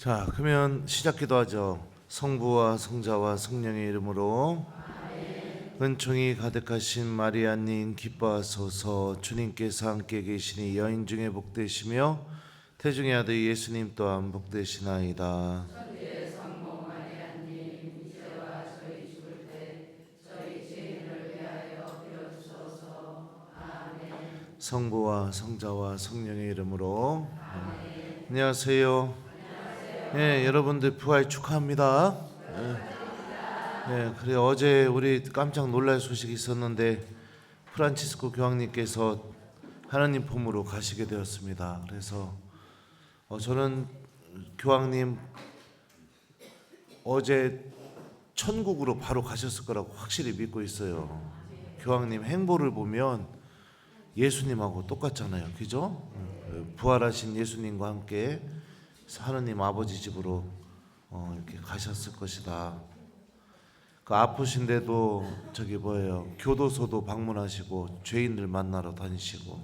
자, 그러면 시작 기도하죠. 성부와 성자와 성령의 이름으로. 은총이 가득하신 마리아님 기뻐하소서. 주님께서 함께 계시니 여인 중에 복되시며 태중의 아들 예수님 또한 복되시나이다. 성부와 성자와 성령의 이름으로. 안녕하세요. 네, 여러분들 부활 축하합니다. 네, 그래 어제 우리 깜짝 놀랄 소식이 있었는데 프란치스코 교황님께서 하나님 품으로 가시게 되었습니다. 그래서 저는 교황님 어제 천국으로 바로 가셨을 거라고 확실히 믿고 있어요. 교황님 행보를 보면 예수님하고 똑같잖아요, 그죠? 부활하신 예수님과 함께 하느님 아버지 집으로 이렇게 가셨을 것이다. 그 아프신데도 교도소도 방문하시고 죄인들 만나러 다니시고,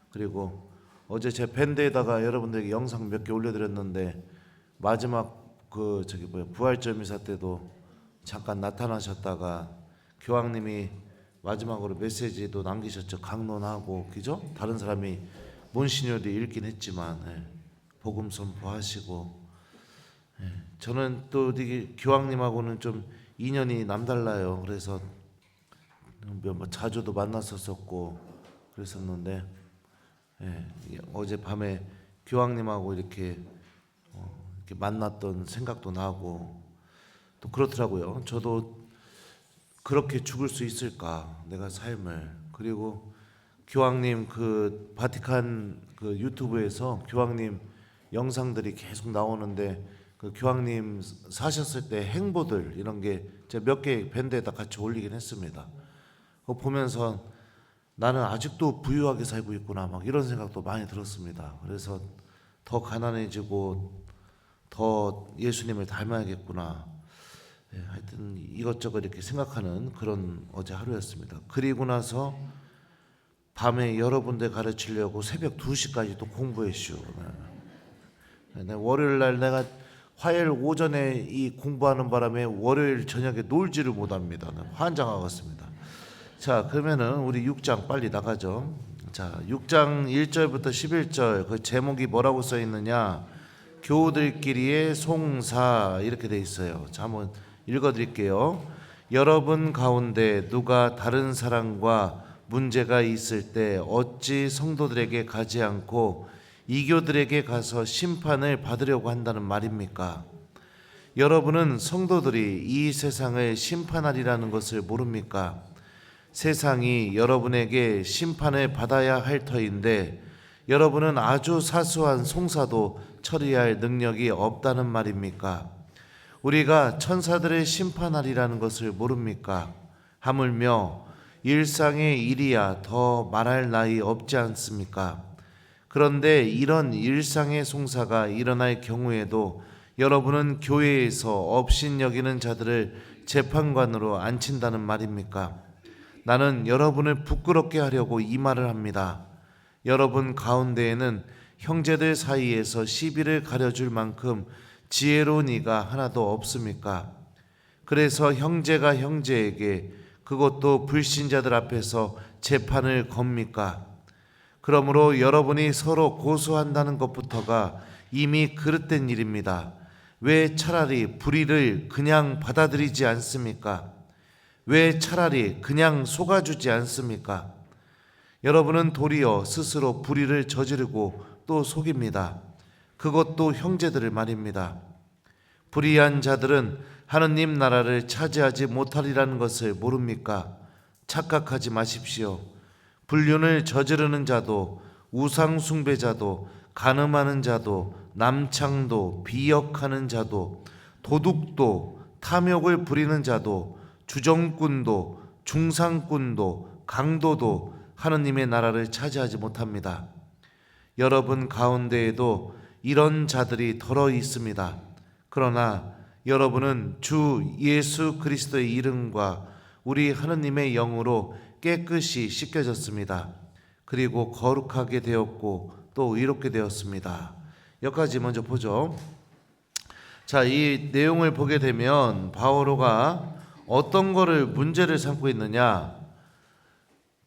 그리고 어제 제 밴드에다가 여러분들에게 영상 몇 개 올려드렸는데 마지막 부활절 미사 때도 잠깐 나타나셨다가 교황님이 마지막으로 메시지도 남기셨죠. 강론하고, 그죠? 다른 사람이 몬시뇨도 읽긴 했지만 복음 선포하시고, 저는 또 교황님하고는 좀 인연이 남달라요. 그래서 자주도 만났었고 그랬었는데 어젯밤에 교황님하고 이렇게 만났던 생각도 나고 또 그렇더라고요. 저도 그렇게 죽을 수 있을까, 내가 삶을. 그리고 교황님 그 바티칸 그 유튜브에서 교황님 영상들이 계속 나오는데 그 교황님 사셨을 때 행보들 이런 게 제가 몇 개 밴드에다 같이 올리긴 했습니다. 그거 보면서 나는 아직도 부유하게 살고 있구나, 막 이런 생각도 많이 들었습니다. 그래서 더 가난해지고 더 예수님을 닮아야겠구나. 하여튼 이것저것 이렇게 생각하는 그런 어제 하루였습니다. 그리고 나서 밤에 여러분들 가르치려고 새벽 2시까지 또 공부했슈. 월요일 날 내가 화요일 오전에 이 공부하는 바람에 월요일 저녁에 놀지를 못합니다. 환장하겠습니다. 자, 그러면은 우리 6장 빨리 나가죠. 자, 6장 1절부터 11절 그 제목이 뭐라고 써 있느냐? 교우들끼리의 송사, 이렇게 돼 있어요. 자, 한번 읽어 드릴게요. 여러분 가운데 누가 다른 사람과 문제가 있을 때 어찌 성도들에게 가지 않고 이교들에게 가서 심판을 받으려고 한다는 말입니까? 여러분은 성도들이 이 세상을 심판하리라는 것을 모릅니까? 세상이 여러분에게 심판을 받아야 할 터인데 여러분은 아주 사소한 송사도 처리할 능력이 없다는 말입니까? 우리가 천사들을 심판하리라는 것을 모릅니까? 하물며 일상의 일이야 더 말할 나위 없지 않습니까? 그런데 이런 일상의 송사가 일어날 경우에도 여러분은 교회에서 업신여기는 자들을 재판관으로 앉힌다는 말입니까? 나는 여러분을 부끄럽게 하려고 이 말을 합니다. 여러분 가운데에는 형제들 사이에서 시비를 가려줄 만큼 지혜로운 이가 하나도 없습니까? 그래서 형제가 형제에게, 그것도 불신자들 앞에서 재판을 겁니까? 그러므로 여러분이 서로 고소한다는 것부터가 이미 그릇된 일입니다. 왜 차라리 불의를 그냥 받아들이지 않습니까? 왜 차라리 그냥 속아주지 않습니까? 여러분은 도리어 스스로 불의를 저지르고 또 속입니다. 그것도 형제들을 말입니다. 불의한 자들은 하느님 나라를 차지하지 못하리라는 것을 모릅니까? 착각하지 마십시오. 불륜을 저지르는 자도, 우상 숭배자도, 간음하는 자도, 남창도, 비역하는 자도, 도둑도, 탐욕을 부리는 자도, 주정꾼도, 중상꾼도, 강도도 하느님의 나라를 차지하지 못합니다. 여러분 가운데에도 이런 자들이 덜어 있습니다. 그러나 여러분은 주 예수 그리스도의 이름과 우리 하느님의 영으로 깨끗이 씻겨졌습니다. 그리고 거룩하게 되었고 또 의롭게 되었습니다. 여기까지 먼저 보죠. 자, 이 내용을 보게 되면 바오로가 어떤 거를 문제를 삼고 있느냐,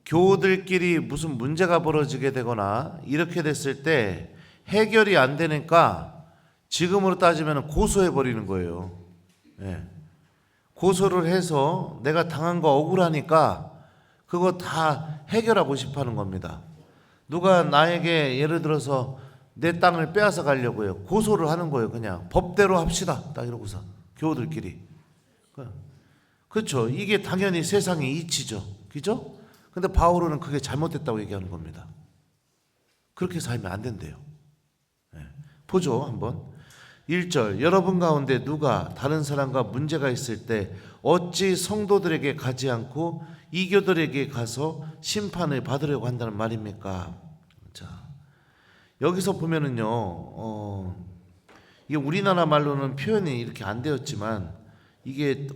교우들끼리 무슨 문제가 벌어지게 되거나 이렇게 됐을 때 해결이 안 되니까 지금으로 따지면 고소해 버리는 거예요. 예. 고소를 해서 내가 당한 거 억울하니까 그거 다 해결하고 싶어 하는 겁니다. 누가 나에게 예를 들어서 내 땅을 빼앗아 가려고요. 고소를 하는 거예요. 그냥 법대로 합시다. 딱 이러고서 교우들끼리. 그렇죠. 이게 당연히 세상의 이치죠. 그죠? 근데 바오로는 그게 잘못됐다고 얘기하는 겁니다. 그렇게 살면 안 된대요. 보죠, 한번. 1절, 여러분 가운데 누가 다른 사람과 문제가 있을 때 어찌 성도들에게 가지 않고 이교들에게 가서 심판을 받으려고 한다는 말입니까? 자, 여기서 보면은요, 이게 우리나라 말로는 표현이 이렇게 안 되었지만 이게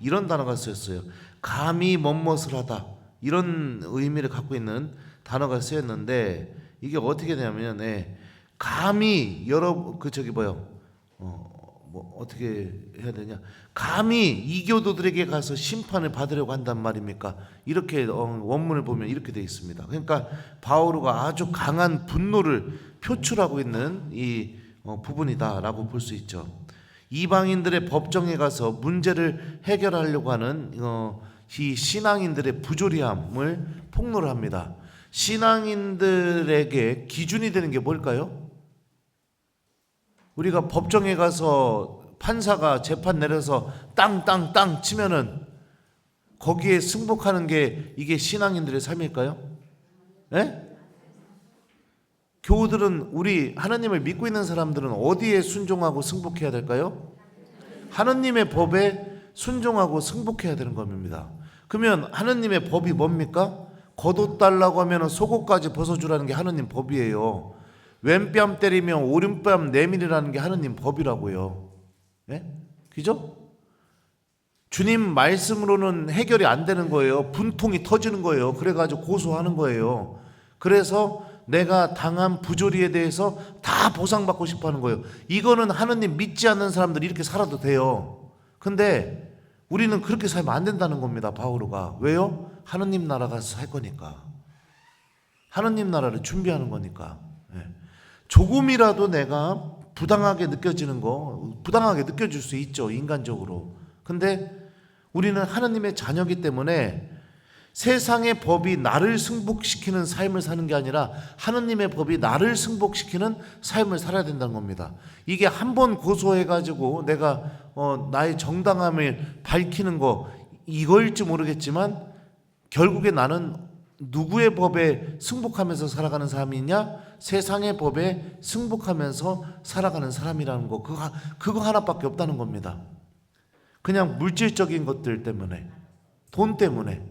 이런 단어가 쓰였어요. 감히 멋멋을 하다, 이런 의미를 갖고 있는 단어가 쓰였는데 이게 어떻게 되냐면, 감히 어떻게 해야 되냐? 감히 이교도들에게 가서 심판을 받으려고 한단 말입니까? 이렇게 원문을 보면 이렇게 되어 있습니다. 그러니까 바오로가 아주 강한 분노를 표출하고 있는 이 부분이다라고 볼 수 있죠. 이방인들의 법정에 가서 문제를 해결하려고 하는 이 신앙인들의 부조리함을 폭로를 합니다. 신앙인들에게 기준이 되는 게 뭘까요? 우리가 법정에 가서 판사가 재판 내려서 땅 치면은 거기에 승복하는 게 이게 신앙인들의 삶일까요? 교우들은, 우리 하나님을 믿고 있는 사람들은 어디에 순종하고 승복해야 될까요? 하나님의 법에 순종하고 승복해야 되는 겁니다. 그러면 하나님의 법이 뭡니까? 겉옷 달라고 하면 속옷까지 벗어주라는 게 하나님 법이에요. 왼뺨 때리면 오른뺨 내밀으라는 게 하나님 법이라고요. 그죠? 주님 말씀으로는 해결이 안 되는 거예요. 분통이 터지는 거예요. 그래가지고 고소하는 거예요. 그래서 내가 당한 부조리에 대해서 다 보상받고 싶어 하는 거예요. 이거는 하나님 믿지 않는 사람들이 이렇게 살아도 돼요. 근데 우리는 그렇게 살면 안 된다는 겁니다. 바오로가. 왜요? 하나님 나라가 살 거니까. 하나님 나라를 준비하는 거니까. 조금이라도 내가 부당하게 느껴지는 거, 부당하게 느껴질 수 있죠, 인간적으로. 근데 우리는 하나님의 자녀이기 때문에 세상의 법이 나를 승복시키는 삶을 사는 게 아니라 하나님의 법이 나를 승복시키는 삶을 살아야 된다는 겁니다. 이게 한 번 고소해가지고 내가 나의 정당함을 밝히는 거, 이거일지 모르겠지만 결국에 나는 누구의 법에 승복하면서 살아가는 사람이냐? 세상의 법에 승복하면서 살아가는 사람이라는 거, 그거 하나밖에 없다는 겁니다. 그냥 물질적인 것들 때문에, 돈 때문에,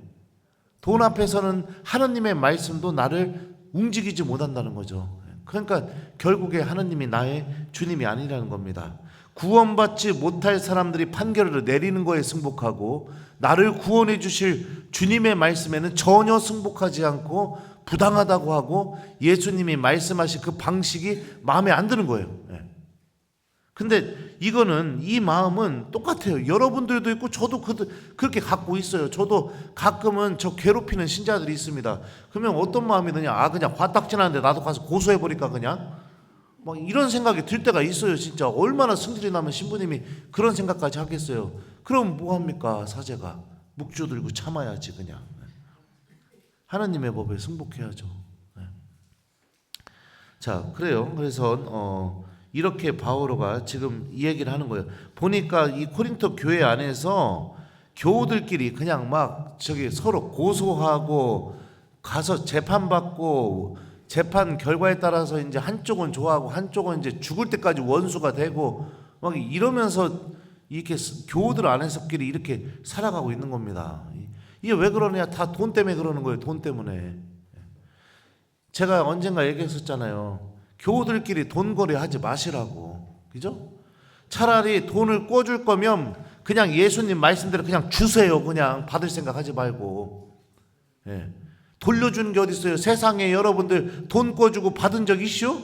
돈 앞에서는 하나님의 말씀도 나를 움직이지 못한다는 거죠. 그러니까 결국에 하나님이 나의 주님이 아니라는 겁니다. 구원받지 못할 사람들이 판결을 내리는 거에 승복하고 나를 구원해 주실 주님의 말씀에는 전혀 승복하지 않고 부당하다고 하고 예수님이 말씀하신 그 방식이 마음에 안 드는 거예요. 근데 이거는, 이 마음은 똑같아요. 여러분들도 있고 저도 그렇게 갖고 있어요. 저도 가끔은 저 괴롭히는 신자들이 있습니다. 그러면 어떤 마음이 드냐? 그냥 화딱지나는데 나도 가서 고소해버릴까 그냥? 막 이런 생각이 들 때가 있어요. 진짜 얼마나 승질이 나면 신부님이 그런 생각까지 하겠어요. 그럼 뭐합니까? 사제가 묵주 들고 참아야지 그냥. 하나님의 법에 승복해야죠. 자, 그래요. 그래서 이렇게 바오로가 지금 이 얘기를 하는 거예요. 보니까 이 코린토 교회 안에서 교우들끼리 그냥 막 서로 고소하고 가서 재판받고, 재판 결과에 따라서 이제 한쪽은 좋아하고 한쪽은 이제 죽을 때까지 원수가 되고 막 이러면서 이렇게 교우들 안에서끼리 이렇게 살아가고 있는 겁니다. 이게 왜 그러냐? 다 돈 때문에 그러는 거예요. 돈 때문에. 제가 언젠가 얘기했었잖아요. 교우들끼리 돈거래 하지 마시라고. 그죠? 차라리 돈을 꿔줄 거면 그냥 예수님 말씀대로 그냥 주세요. 그냥 받을 생각 하지 말고. 돌려주는 게 어디 있어요? 세상에 여러분들 돈 꿔주고 받은 적 있슈?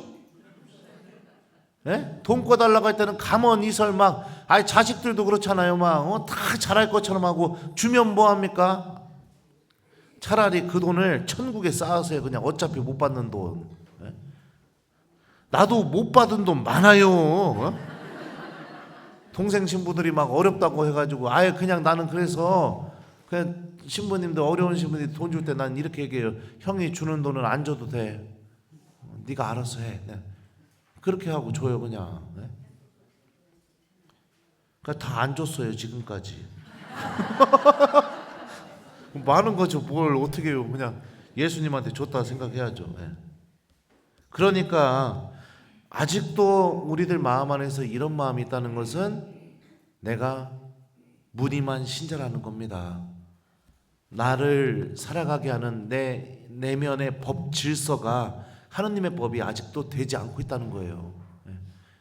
예? 돈 꿔달라고 할 때는 가만 이설 막, 아니 자식들도 그렇잖아요. 막 다 잘할 것처럼 하고 주면 뭐 합니까? 차라리 그 돈을 천국에 쌓으세요. 그냥 어차피 못 받는 돈. 예? 나도 못 받은 돈 많아요. 동생 신부들이 막 어렵다고 해가지고 아예 그냥 나는 그래서 그냥 신부님들 어려운 신부님들 돈 줄 때 난 이렇게 얘기해요. 형이 주는 돈은 안 줘도 돼. 네가 알아서 해. 네. 그렇게 하고 줘요 그냥. 네. 그러니까 다 안 줬어요 지금까지. 많은 거죠. 뭘 어떻게 해요. 그냥 예수님한테 줬다 생각해야죠. 네. 그러니까 아직도 우리들 마음 안에서 이런 마음이 있다는 것은 내가 무늬만 신자라는 겁니다. 나를 살아가게 하는 내 내면의 법 질서가 하느님의 법이 아직도 되지 않고 있다는 거예요.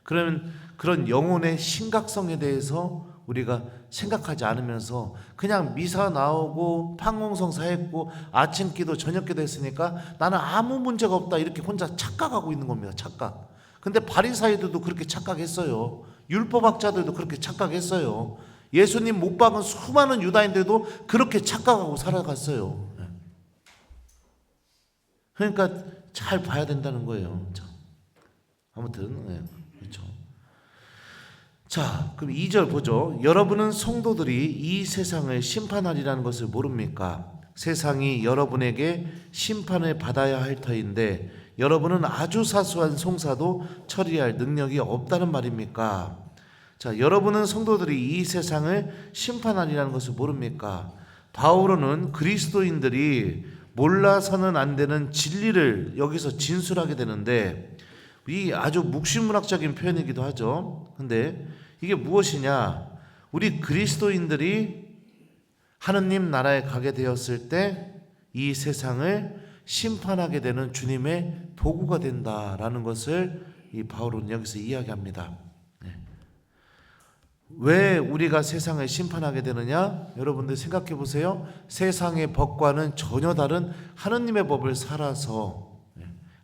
그러면 그런 영혼의 심각성에 대해서 우리가 생각하지 않으면서 그냥 미사 나오고 판공성사 했고 아침 기도 저녁 기도 했으니까 나는 아무 문제가 없다 이렇게 혼자 착각하고 있는 겁니다. 착각. 근데 바리사이들도 그렇게 착각했어요. 율법학자들도 그렇게 착각했어요. 예수님 못 박은 수많은 유다인들도 그렇게 착각하고 살아갔어요. 그러니까 잘 봐야 된다는 거예요. 아무튼 그렇죠. 자, 그럼 2절 보죠. 여러분은 성도들이 이 세상을 심판하리라는 것을 모릅니까? 세상이 여러분에게 심판을 받아야 할 터인데 여러분은 아주 사소한 송사도 처리할 능력이 없다는 말입니까? 자, 여러분은 성도들이 이 세상을 심판하리라는 것을 모릅니까? 바울은 그리스도인들이 몰라서는 안 되는 진리를 여기서 진술하게 되는데 이 아주 묵시문학적인 표현이기도 하죠. 근데 이게 무엇이냐? 우리 그리스도인들이 하느님 나라에 가게 되었을 때 이 세상을 심판하게 되는 주님의 도구가 된다라는 것을 이 바울은 여기서 이야기합니다. 왜 우리가 세상을 심판하게 되느냐? 여러분들 생각해 보세요. 세상의 법과는 전혀 다른 하느님의 법을 살아서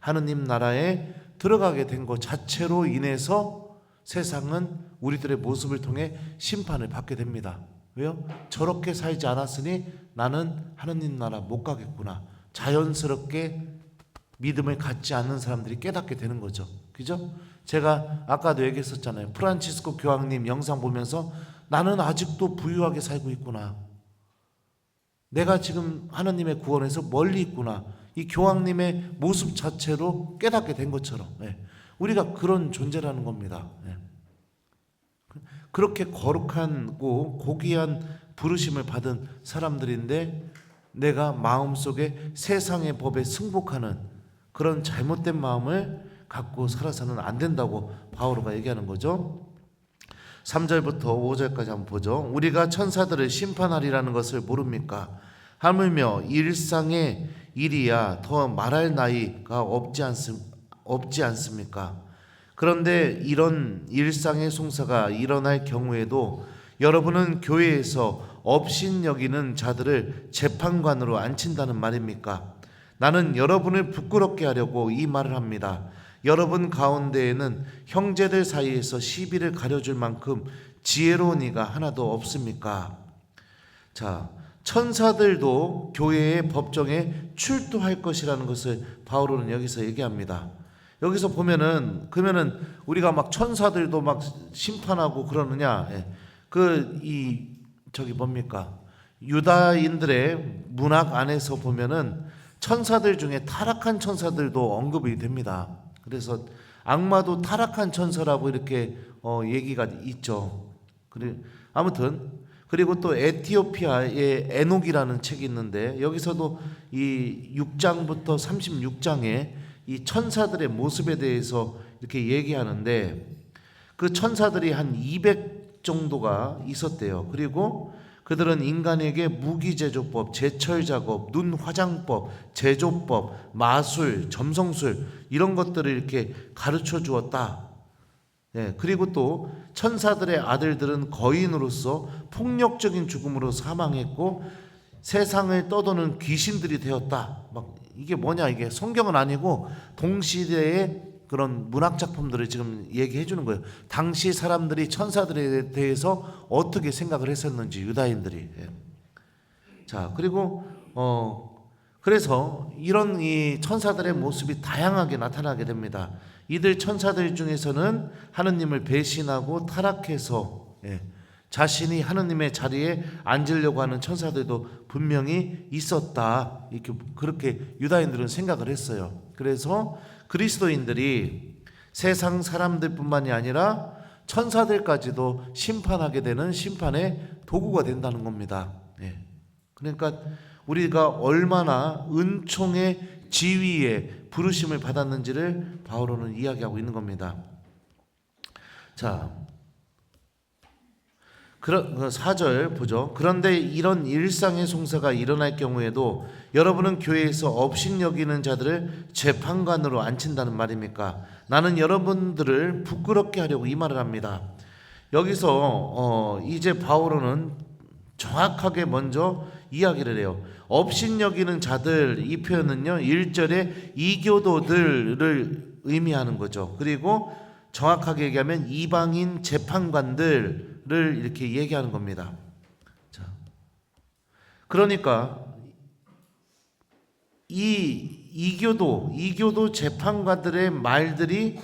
하느님 나라에 들어가게 된 것 자체로 인해서 세상은 우리들의 모습을 통해 심판을 받게 됩니다. 왜요? 저렇게 살지 않았으니 나는 하느님 나라 못 가겠구나. 자연스럽게 믿음을 갖지 않는 사람들이 깨닫게 되는 거죠. 그죠? 제가 아까도 얘기했었잖아요. 프란치스코 교황님 영상 보면서 나는 아직도 부유하게 살고 있구나. 내가 지금 하느님의 구원에서 멀리 있구나. 이 교황님의 모습 자체로 깨닫게 된 것처럼 우리가 그런 존재라는 겁니다. 그렇게 거룩하고 고귀한 부르심을 받은 사람들인데 내가 마음속에 세상의 법에 승복하는 그런 잘못된 마음을 갖고 살아서는 안 된다고 바오로가 얘기하는 거죠. 3절부터 5절까지 한번 보죠. 우리가 천사들을 심판하리라는 것을 모릅니까? 하물며 일상의 일이야 더 말할 나이가 없지 않습니까? 그런데 이런 일상의 송사가 일어날 경우에도 여러분은 교회에서 업신여기는 자들을 재판관으로 앉힌다는 말입니까? 나는 여러분을 부끄럽게 하려고 이 말을 합니다. 여러분 가운데에는 형제들 사이에서 시비를 가려줄 만큼 지혜로운 이가 하나도 없습니까? 자, 천사들도 교회의 법정에 출두할 것이라는 것을 바울은 여기서 얘기합니다. 여기서 보면은 그러면은 우리가 막 천사들도 막 심판하고 그러느냐? 뭡니까? 유다인들의 문학 안에서 보면은 천사들 중에 타락한 천사들도 언급이 됩니다. 그래서 악마도 타락한 천사라고 이렇게 얘기가 있죠. 아무튼 그리고 또 에티오피아의 에녹이라는 책이 있는데 여기서도 이 6장부터 36장에 이 천사들의 모습에 대해서 이렇게 얘기하는데 그 천사들이 한 200 정도가 있었대요. 그리고 그들은 인간에게 무기 제조법, 제철 작업, 눈 화장법, 제조법, 마술, 점성술 이런 것들을 이렇게 가르쳐 주었다. 그리고 또 천사들의 아들들은 거인으로서 폭력적인 죽음으로 사망했고 세상을 떠도는 귀신들이 되었다. 막 이게 뭐냐? 이게 성경은 아니고 동시대의 그런 문학 작품들을 지금 얘기해 주는 거예요. 당시 사람들이 천사들에 대해서 어떻게 생각을 했었는지, 유다인들이. 자, 그리고 그래서 이런 이 천사들의 모습이 다양하게 나타나게 됩니다. 이들 천사들 중에서는 하느님을 배신하고 타락해서 자신이 하느님의 자리에 앉으려고 하는 천사들도 분명히 있었다. 이렇게 그렇게 유다인들은 생각을 했어요. 그래서 그리스도인들이 세상 사람들뿐만이 아니라 천사들까지도 심판하게 되는 심판의 도구가 된다는 겁니다. 그러니까 우리가 얼마나 은총의 지위에 부르심을 받았는지를 바오로는 이야기하고 있는 겁니다. 자, 4절 보죠. 그런데 이런 일상의 송사가 일어날 경우에도 여러분은 교회에서 업신 여기는 자들을 재판관으로 앉힌다는 말입니까? 나는 여러분들을 부끄럽게 하려고 이 말을 합니다. 여기서 이제 바오로는 정확하게 먼저 이야기를 해요. 업신 여기는 자들, 이 표현은요 1절에 이교도들을 의미하는 거죠. 그리고 정확하게 얘기하면 이방인 재판관들을 이렇게 얘기하는 겁니다. 자, 그러니까 이교도 재판관들의 말들이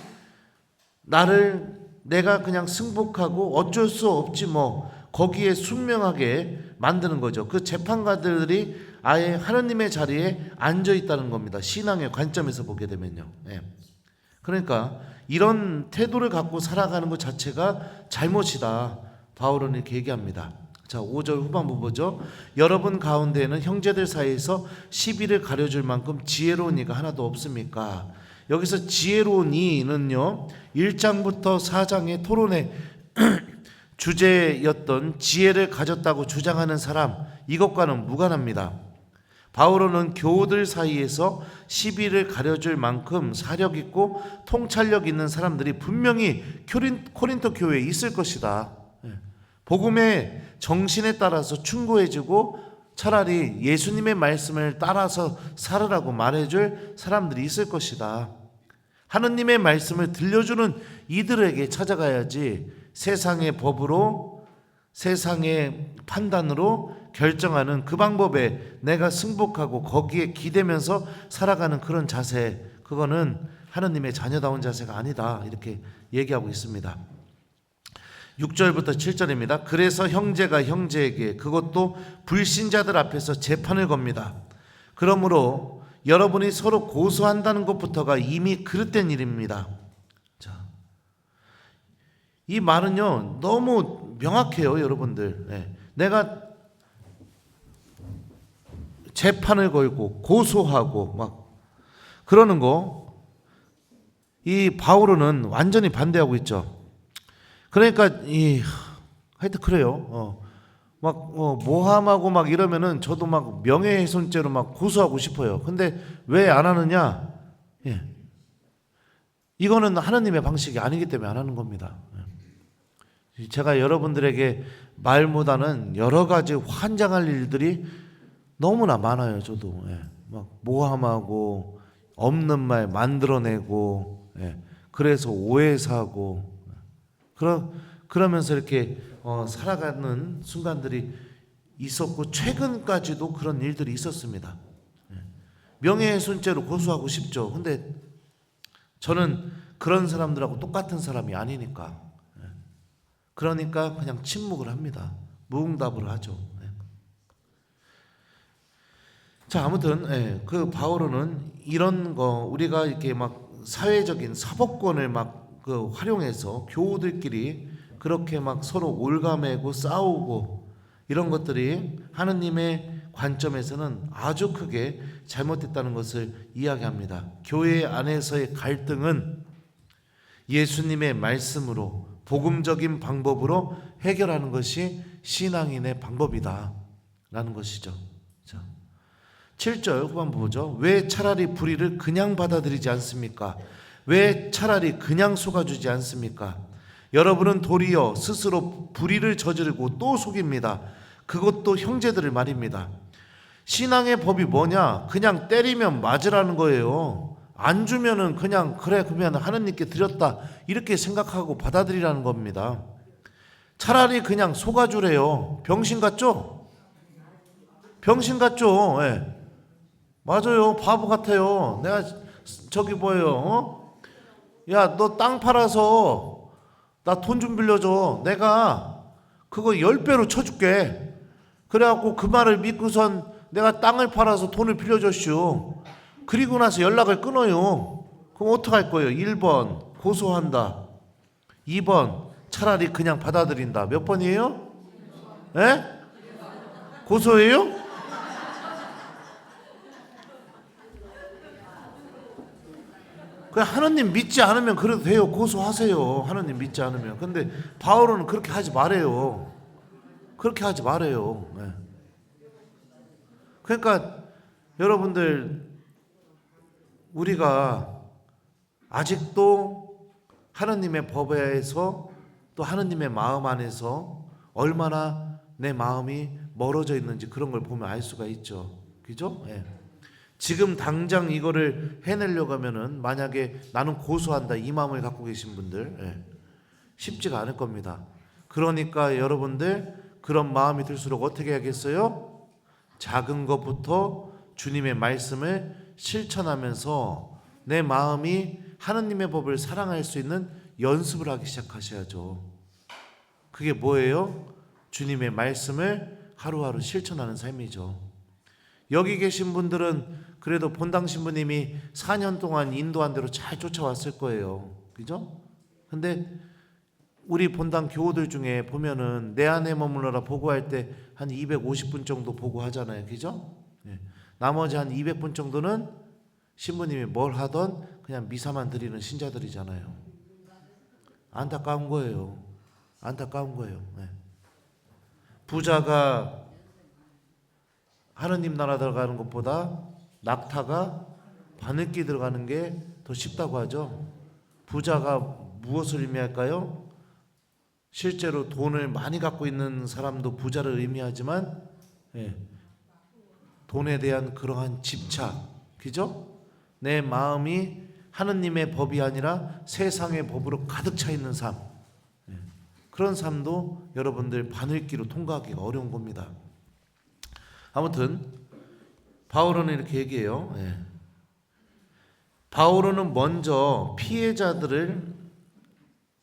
내가 그냥 승복하고 어쩔 수 없지 뭐 거기에 순명하게 만드는 거죠. 그 재판관들이 아예 하느님의 자리에 앉아 있다는 겁니다. 신앙의 관점에서 보게 되면요. 그러니까 이런 태도를 갖고 살아가는 것 자체가 잘못이다. 바울은 이렇게 얘기합니다. 자, 5절 후반부 보죠. 여러분 가운데에는 형제들 사이에서 시비를 가려줄 만큼 지혜로운 이가 하나도 없습니까? 여기서 지혜로운 이는요 1장부터 4장의 토론의 주제였던 지혜를 가졌다고 주장하는 사람, 이것과는 무관합니다. 바오로는 교우들 사이에서 시비를 가려줄 만큼 사력 있고 통찰력 있는 사람들이 분명히 코린토 교회에 있을 것이다. 복음의 정신에 따라서 충고해주고 차라리 예수님의 말씀을 따라서 살으라고 말해줄 사람들이 있을 것이다. 하느님의 말씀을 들려주는 이들에게 찾아가야지 세상의 법으로, 세상의 판단으로 결정하는 그 방법에 내가 승복하고 거기에 기대면서 살아가는 그런 자세, 그거는 하느님의 자녀다운 자세가 아니다. 이렇게 얘기하고 있습니다. 6절부터 7절입니다. 그래서 형제가 형제에게, 그것도 불신자들 앞에서 재판을 겁니다. 그러므로 여러분이 서로 고소한다는 것부터가 이미 그릇된 일입니다. 자, 이 말은요 너무 명확해요, 여러분들. 내가 재판을 걸고 고소하고 막 그러는 거, 이 바오로는 완전히 반대하고 있죠. 그러니까 하여튼 그래요. 모함하고 막 이러면은 저도 막 명예훼손죄로 막 고소하고 싶어요. 근데 왜 안 하느냐? 이거는 하나님의 방식이 아니기 때문에 안 하는 겁니다. 제가 여러분들에게 말보다는 여러 가지 환장할 일들이 너무나 많아요. 저도 막 모함하고 없는 말 만들어내고 그래서 오해 사고 그러면서 이렇게 살아가는 순간들이 있었고 최근까지도 그런 일들이 있었습니다. 명예훼손죄로 고소하고 싶죠. 근데 저는 그런 사람들하고 똑같은 사람이 아니니까, 그러니까 그냥 침묵을 합니다. 무응답을 하죠. 자, 아무튼 그 바오로는 이런 거 우리가 이렇게 막 사회적인 사법권을 막 활용해서 교우들끼리 그렇게 막 서로 올가매고 싸우고 이런 것들이 하느님의 관점에서는 아주 크게 잘못됐다는 것을 이야기합니다. 교회 안에서의 갈등은 예수님의 말씀으로, 복음적인 방법으로 해결하는 것이 신앙인의 방법이다 라는 것이죠. 자, 7절 후반부 보죠. 왜 차라리 불의를 그냥 받아들이지 않습니까? 왜 차라리 그냥 속아주지 않습니까? 여러분은 도리어 스스로 불의를 저지르고 또 속입니다. 그것도 형제들을 말입니다. 신앙의 법이 뭐냐? 그냥 때리면 맞으라는 거예요. 안 주면은 그냥 그래 그러면 하느님께 드렸다 이렇게 생각하고 받아들이라는 겁니다. 차라리 그냥 속아주래요. 병신 같죠? 병신 같죠? 예. 맞아요. 바보 같아요. 내가 저기 뭐예요? 야, 너 땅 팔아서 나 돈 좀 빌려줘. 내가 그거 10배로 쳐줄게. 그래갖고 그 말을 믿고선 내가 땅을 팔아서 돈을 빌려줬슈. 그리고 나서 연락을 끊어요. 그럼 어떡할 거예요? 1번 고소한다. 2번 차라리 그냥 받아들인다. 몇 번이에요? 예? 고소해요? 그냥 하느님 믿지 않으면 그래도 돼요. 고소하세요. 하느님 믿지 않으면. 근데 바울은 그렇게 하지 말아요. 그렇게 하지 말아요. 네. 그러니까 여러분들 우리가 아직도 하느님의 법에서 또 하느님의 마음 안에서 얼마나 내 마음이 멀어져 있는지 그런 걸 보면 알 수가 있죠. 그죠? 네. 지금 당장 이거를 해내려고 하면은 만약에 나는 고소한다 이 마음을 갖고 계신 분들 쉽지가 않을 겁니다. 그러니까 여러분들 그런 마음이 들수록 어떻게 해야겠어요? 작은 것부터 주님의 말씀을 실천하면서 내 마음이 하느님의 법을 사랑할 수 있는 연습을 하기 시작하셔야죠. 그게 뭐예요? 주님의 말씀을 하루하루 실천하는 삶이죠. 여기 계신 분들은 그래도 본당 신부님이 4년 동안 인도한 대로 잘 쫓아왔을 거예요. 그죠? 근데 우리 본당 교우들 중에 보면은 내 안에 머물러라 보고할 때 한 250분 정도 보고하잖아요. 그죠? 네. 나머지 한 200분 정도는 신부님이 뭘 하던 그냥 미사만 드리는 신자들이잖아요. 안타까운 거예요. 안타까운 거예요. 네. 부자가 하느님 나라 들어가는 것보다 낙타가 바늘기 들어가는 게 더 쉽다고 하죠. 부자가 무엇을 의미할까요? 실제로 돈을 많이 갖고 있는 사람도 부자를 의미하지만 돈에 대한 그러한 집착, 그죠? 내 마음이 하느님의 법이 아니라 세상의 법으로 가득 차 있는 삶, 그런 삶도 여러분들 바늘기로 통과하기가 어려운 겁니다. 아무튼 바울은 이렇게 얘기해요. 바울은 먼저 피해자들을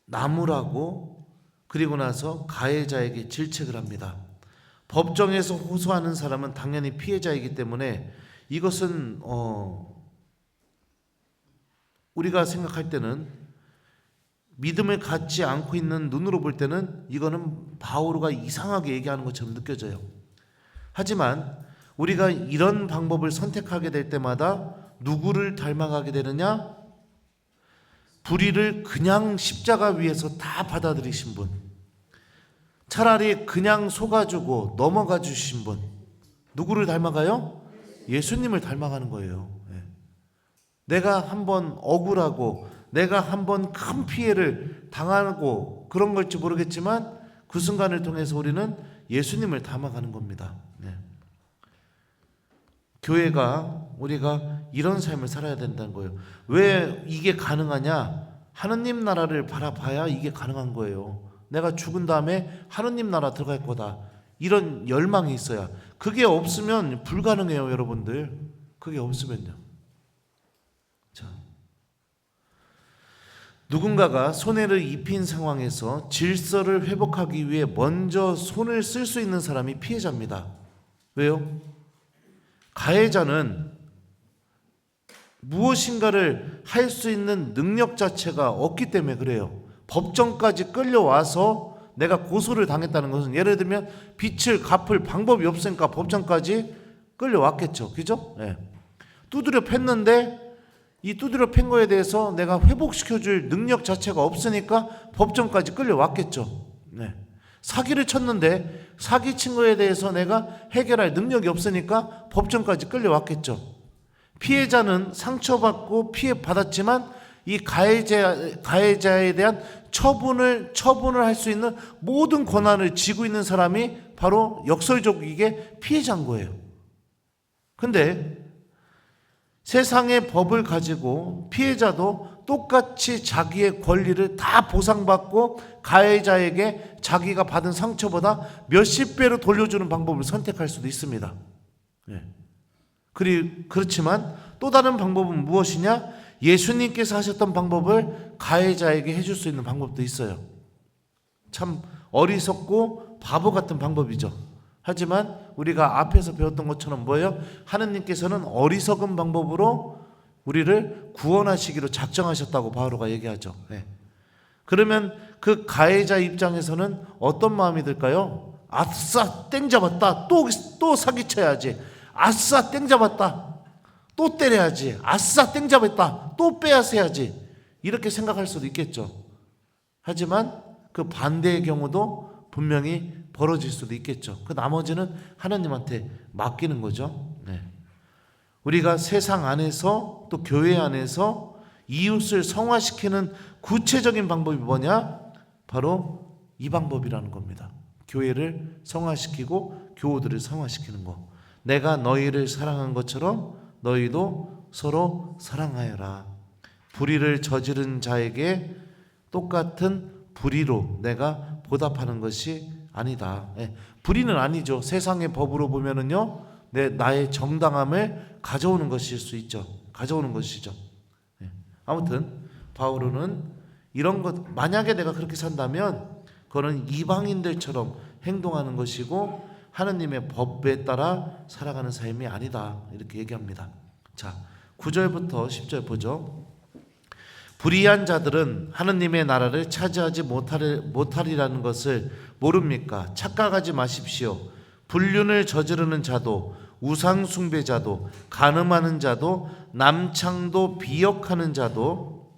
나무라고 그리고 나서 가해자에게 질책을 합니다. 법정에서 호소하는 사람은 당연히 피해자이기 때문에 이것은 우리가 생각할 때는 믿음을 갖지 않고 있는 눈으로 볼 때는 이거는 바오로가 이상하게 얘기하는 것처럼 느껴져요. 하지만 우리가 이런 방법을 선택하게 될 때마다 누구를 닮아가게 되느냐? 불의를 그냥 십자가 위에서 다 받아들이신 분, 차라리 그냥 속아주고 넘어가 주신 분, 누구를 닮아가요? 예수님을 닮아가는 거예요. 내가 한번 억울하고 내가 한번 큰 피해를 당하고 그런 걸지 모르겠지만 그 순간을 통해서 우리는 예수님을 닮아가는 겁니다. 교회가 우리가 이런 삶을 살아야 된다는 거예요. 왜 이게 가능하냐? 하느님 나라를 바라봐야 이게 가능한 거예요. 내가 죽은 다음에 하느님 나라 들어갈 거다. 이런 열망이 있어야. 그게 없으면 불가능해요, 여러분들. 그게 없으면요. 자, 누군가가 손해를 입힌 상황에서 질서를 회복하기 위해 먼저 손을 쓸 수 있는 사람이 피해자입니다. 왜요? 가해자는 무엇인가를 할 수 있는 능력 자체가 없기 때문에 그래요. 법정까지 끌려와서 내가 고소를 당했다는 것은 예를 들면 빚을 갚을 방법이 없으니까 법정까지 끌려왔겠죠. 그죠? 두드려 팼는데 이 두드려 팬 거에 대해서 내가 회복시켜줄 능력 자체가 없으니까 법정까지 끌려왔겠죠. 사기를 쳤는데 사기 친 거에 대해서 내가 해결할 능력이 없으니까 법정까지 끌려왔겠죠. 피해자는 상처받고 피해받았지만 이 가해자에 대한 처분을 할 수 있는 모든 권한을 쥐고 있는 사람이 바로 역설적이게 피해자인 거예요. 근데 세상의 법을 가지고 피해자도 똑같이 자기의 권리를 다 보상받고 가해자에게 자기가 받은 상처보다 몇십 배로 돌려주는 방법을 선택할 수도 있습니다. 그렇지만 또 다른 방법은 무엇이냐? 예수님께서 하셨던 방법을 가해자에게 해줄 수 있는 방법도 있어요. 참 어리석고 바보 같은 방법이죠. 하지만 우리가 앞에서 배웠던 것처럼 뭐예요? 하느님께서는 어리석은 방법으로 우리를 구원하시기로 작정하셨다고 바오로가 얘기하죠. 그러면 그 가해자 입장에서는 어떤 마음이 들까요? 아싸 땡 잡았다. 또 사기쳐야지. 아싸 땡 잡았다. 또 때려야지. 아싸 땡 잡았다. 또 빼앗아야지. 이렇게 생각할 수도 있겠죠. 하지만 그 반대의 경우도 분명히 벌어질 수도 있겠죠. 그 나머지는 하나님한테 맡기는 거죠. 우리가 세상 안에서 또 교회 안에서 이웃을 성화시키는 구체적인 방법이 뭐냐? 바로 이 방법이라는 겁니다. 교회를 성화시키고 교우들을 성화시키는 거. 내가 너희를 사랑한 것처럼 너희도 서로 사랑하여라. 불의를 저지른 자에게 똑같은 불의로 내가 보답하는 것이 아니다. 불의는 아니죠. 세상의 법으로 보면은요, 나의 정당함을 가져오는 것일 수 있죠. 가져오는 것이죠. 아무튼 바오로는 이런 것, 만약에 내가 그렇게 산다면 그거는 이방인들처럼 행동하는 것이고 하느님의 법에 따라 살아가는 삶이 아니다. 이렇게 얘기합니다. 자, 9절부터 10절 보죠. 불의한 자들은 하느님의 나라를 차지하지 못하리라는 것을 모릅니까? 착각하지 마십시오. 불륜을 저지르는 자도, 우상 숭배자도, 간음하는 자도, 남창도 비역하는 자도,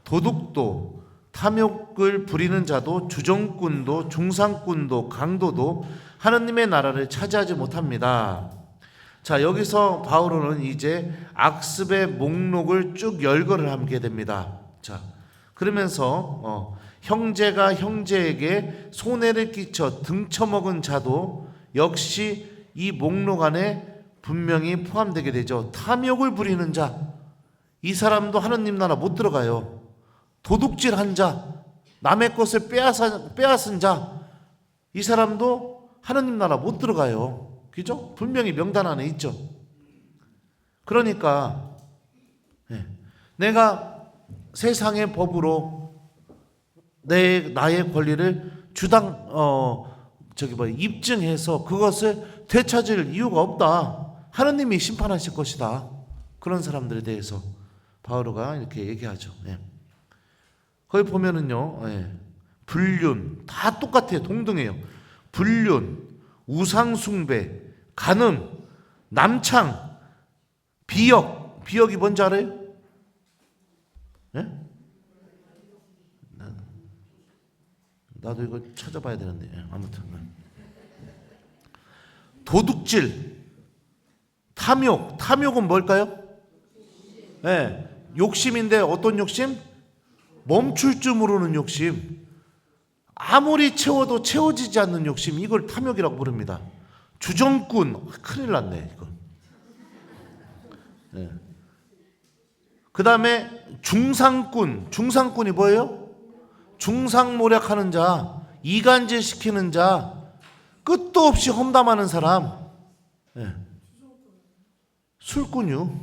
도둑도, 탐욕을 부리는 자도, 주정꾼도, 중상꾼도, 강도도 하느님의 나라를 차지하지 못합니다. 자, 여기서 바오로는 이제 악습의 목록을 쭉 열거를 하게 됩니다. 자, 그러면서 형제가 형제에게 손해를 끼쳐 등쳐먹은 자도 역시 이 목록 안에 분명히 포함되게 되죠. 탐욕을 부리는 자, 이 사람도 하느님 나라 못 들어가요. 도둑질한 자, 남의 것을 빼앗은 자, 이 사람도 하느님 나라 못 들어가요. 그죠? 분명히 명단 안에 있죠. 그러니까 내가 세상의 법으로 나의 권리를 입증해서 그것을 되찾을 이유가 없다. 하느님이 심판하실 것이다. 그런 사람들에 대해서 바오로가 이렇게 얘기하죠. 거기 보면은요, 불륜 다 똑같아요. 동등해요. 불륜, 우상숭배, 간음, 남창, 비역이 뭔지 알아요? 나도 이거 찾아봐야 되는데 아무튼 도둑질, 탐욕은 뭘까요? 욕심인데 어떤 욕심? 멈출 줄 모르는 욕심, 아무리 채워도 채워지지 않는 욕심, 이걸 탐욕이라고 부릅니다. 주정꾼, 큰일 났네 이거. 그 다음에 중상꾼이 뭐예요? 중상모략하는 자, 이간질 시키는 자, 끝도 없이 험담하는 사람. 술꾼이요.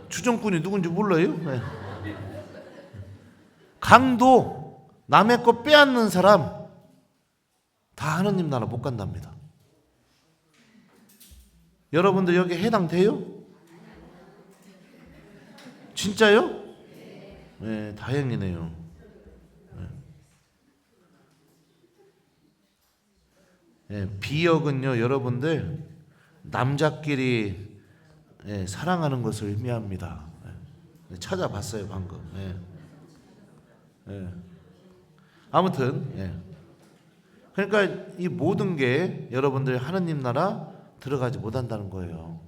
주정꾼이 누군지 몰라요? 강도, 남의 거 빼앗는 사람, 다 하느님 나라 못 간답니다. 여러분들 여기 해당돼요? 진짜요? 네, 다행이네요. 비역은요, 여러분들 남자끼리 사랑하는 것을 의미합니다. 찾아봤어요 방금. 아무튼 그러니까 이 모든 게 여러분들 하느님 나라 들어가지 못한다는 거예요.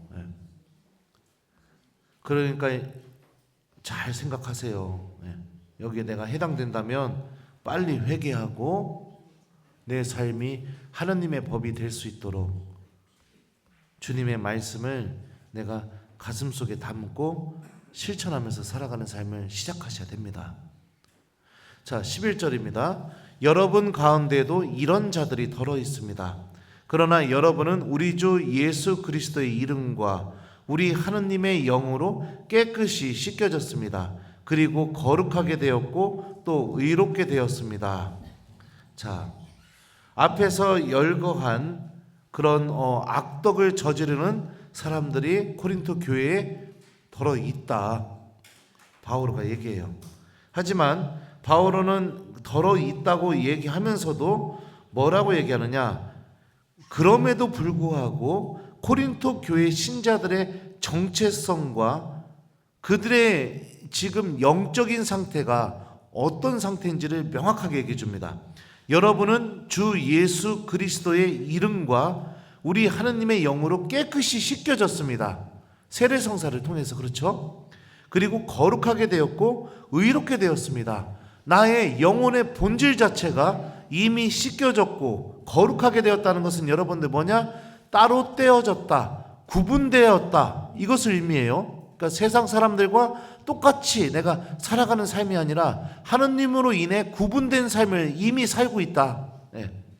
그러니까 잘 생각하세요. 여기에 내가 해당된다면 빨리 회개하고 내 삶이 하느님의 법이 될 수 있도록 주님의 말씀을 내가 가슴속에 담고 실천하면서 살아가는 삶을 시작하셔야 됩니다. 자, 11절입니다. 여러분 가운데도 이런 자들이 더러 있습니다. 그러나 여러분은 우리 주 예수 그리스도의 이름과 우리 하느님의 영으로 깨끗이 씻겨졌습니다. 그리고 거룩하게 되었고 또 의롭게 되었습니다. 자, 앞에서 열거한 그런 악덕을 저지르는 사람들이 코린토 교회에 더러 있다, 바오로가 얘기해요. 하지만 바오로는 더러 있다고 얘기하면서도 뭐라고 얘기하느냐? 그럼에도 불구하고 코린토 교회 신자들의 정체성과 그들의 지금 영적인 상태가 어떤 상태인지를 명확하게 얘기해 줍니다. 여러분은 주 예수 그리스도의 이름과 우리 하느님의 영으로 깨끗이 씻겨졌습니다. 세례성사를 통해서. 그렇죠? 그리고 거룩하게 되었고 의롭게 되었습니다. 나의 영혼의 본질 자체가 이미 씻겨졌고 거룩하게 되었다는 것은 여러분들 뭐냐? 따로 떼어졌다, 구분되었다, 이것을 의미해요. 그러니까 세상 사람들과 똑같이 내가 살아가는 삶이 아니라 하느님으로 인해 구분된 삶을 이미 살고 있다.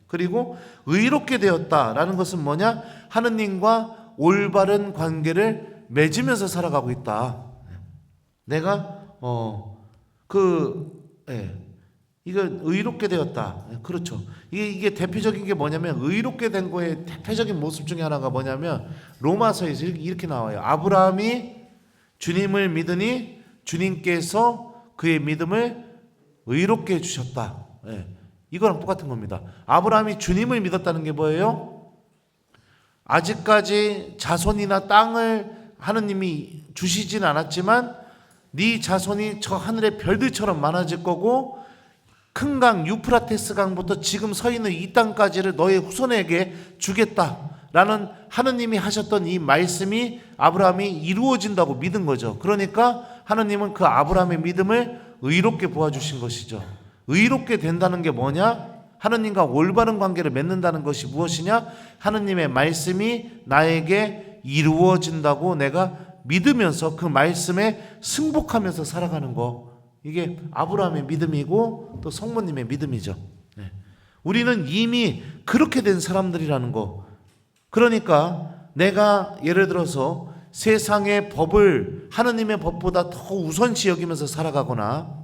그리고 의롭게 되었다라는 것은 뭐냐? 하느님과 올바른 관계를 맺으면서 살아가고 있다. 내가 이거 의롭게 되었다. 그렇죠. 이게 대표적인 게 뭐냐면, 의롭게 된 거의 대표적인 모습 중에 하나가 뭐냐면 로마서에서 이렇게 나와요. 아브라함이 주님을 믿으니 주님께서 그의 믿음을 의롭게 해주셨다. 이거랑 똑같은 겁니다. 아브라함이 주님을 믿었다는 게 뭐예요? 아직까지 자손이나 땅을 하느님이 주시진 않았지만 네 자손이 저 하늘의 별들처럼 많아질 거고 큰 강 유프라테스 강부터 지금 서 있는 이 땅까지를 너의 후손에게 주겠다라는 하느님이 하셨던 이 말씀이 아브라함이 이루어진다고 믿은 거죠. 그러니까 하느님은 그 아브라함의 믿음을 의롭게 보아주신 것이죠. 의롭게 된다는 게 뭐냐? 하느님과 올바른 관계를 맺는다는 것이 무엇이냐? 하느님의 말씀이 나에게 이루어진다고 내가 믿으면서 그 말씀에 승복하면서 살아가는 거, 이게 아브라함의 믿음이고 또 성모님의 믿음이죠. 우리는 이미 그렇게 된 사람들이라는 거. 그러니까 내가 예를 들어서 세상의 법을 하느님의 법보다 더 우선시 여기면서 살아가거나,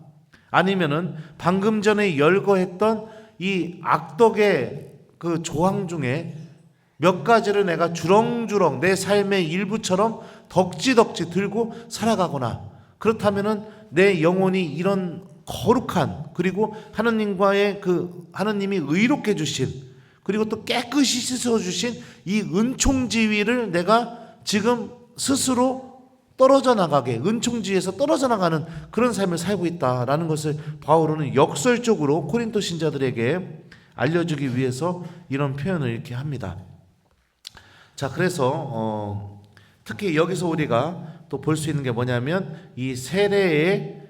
아니면은 방금 전에 열거했던 이 악덕의 그 조항 중에 몇 가지를 내가 주렁주렁 내 삶의 일부처럼 덕지덕지 들고 살아가거나, 그렇다면은 내 영혼이 이런 거룩한, 그리고 하느님과의 그 하느님이 의롭게 주신, 그리고 또 깨끗이 씻어 주신 이 은총지위를 내가 지금 스스로 떨어져 나가게, 은총지위에서 떨어져 나가는 그런 삶을 살고 있다라는 것을 바울은 역설적으로 코린토 신자들에게 알려주기 위해서 이런 표현을 이렇게 합니다. 자, 그래서 특히 여기서 우리가 또 볼 수 있는 게 뭐냐면 이 세례의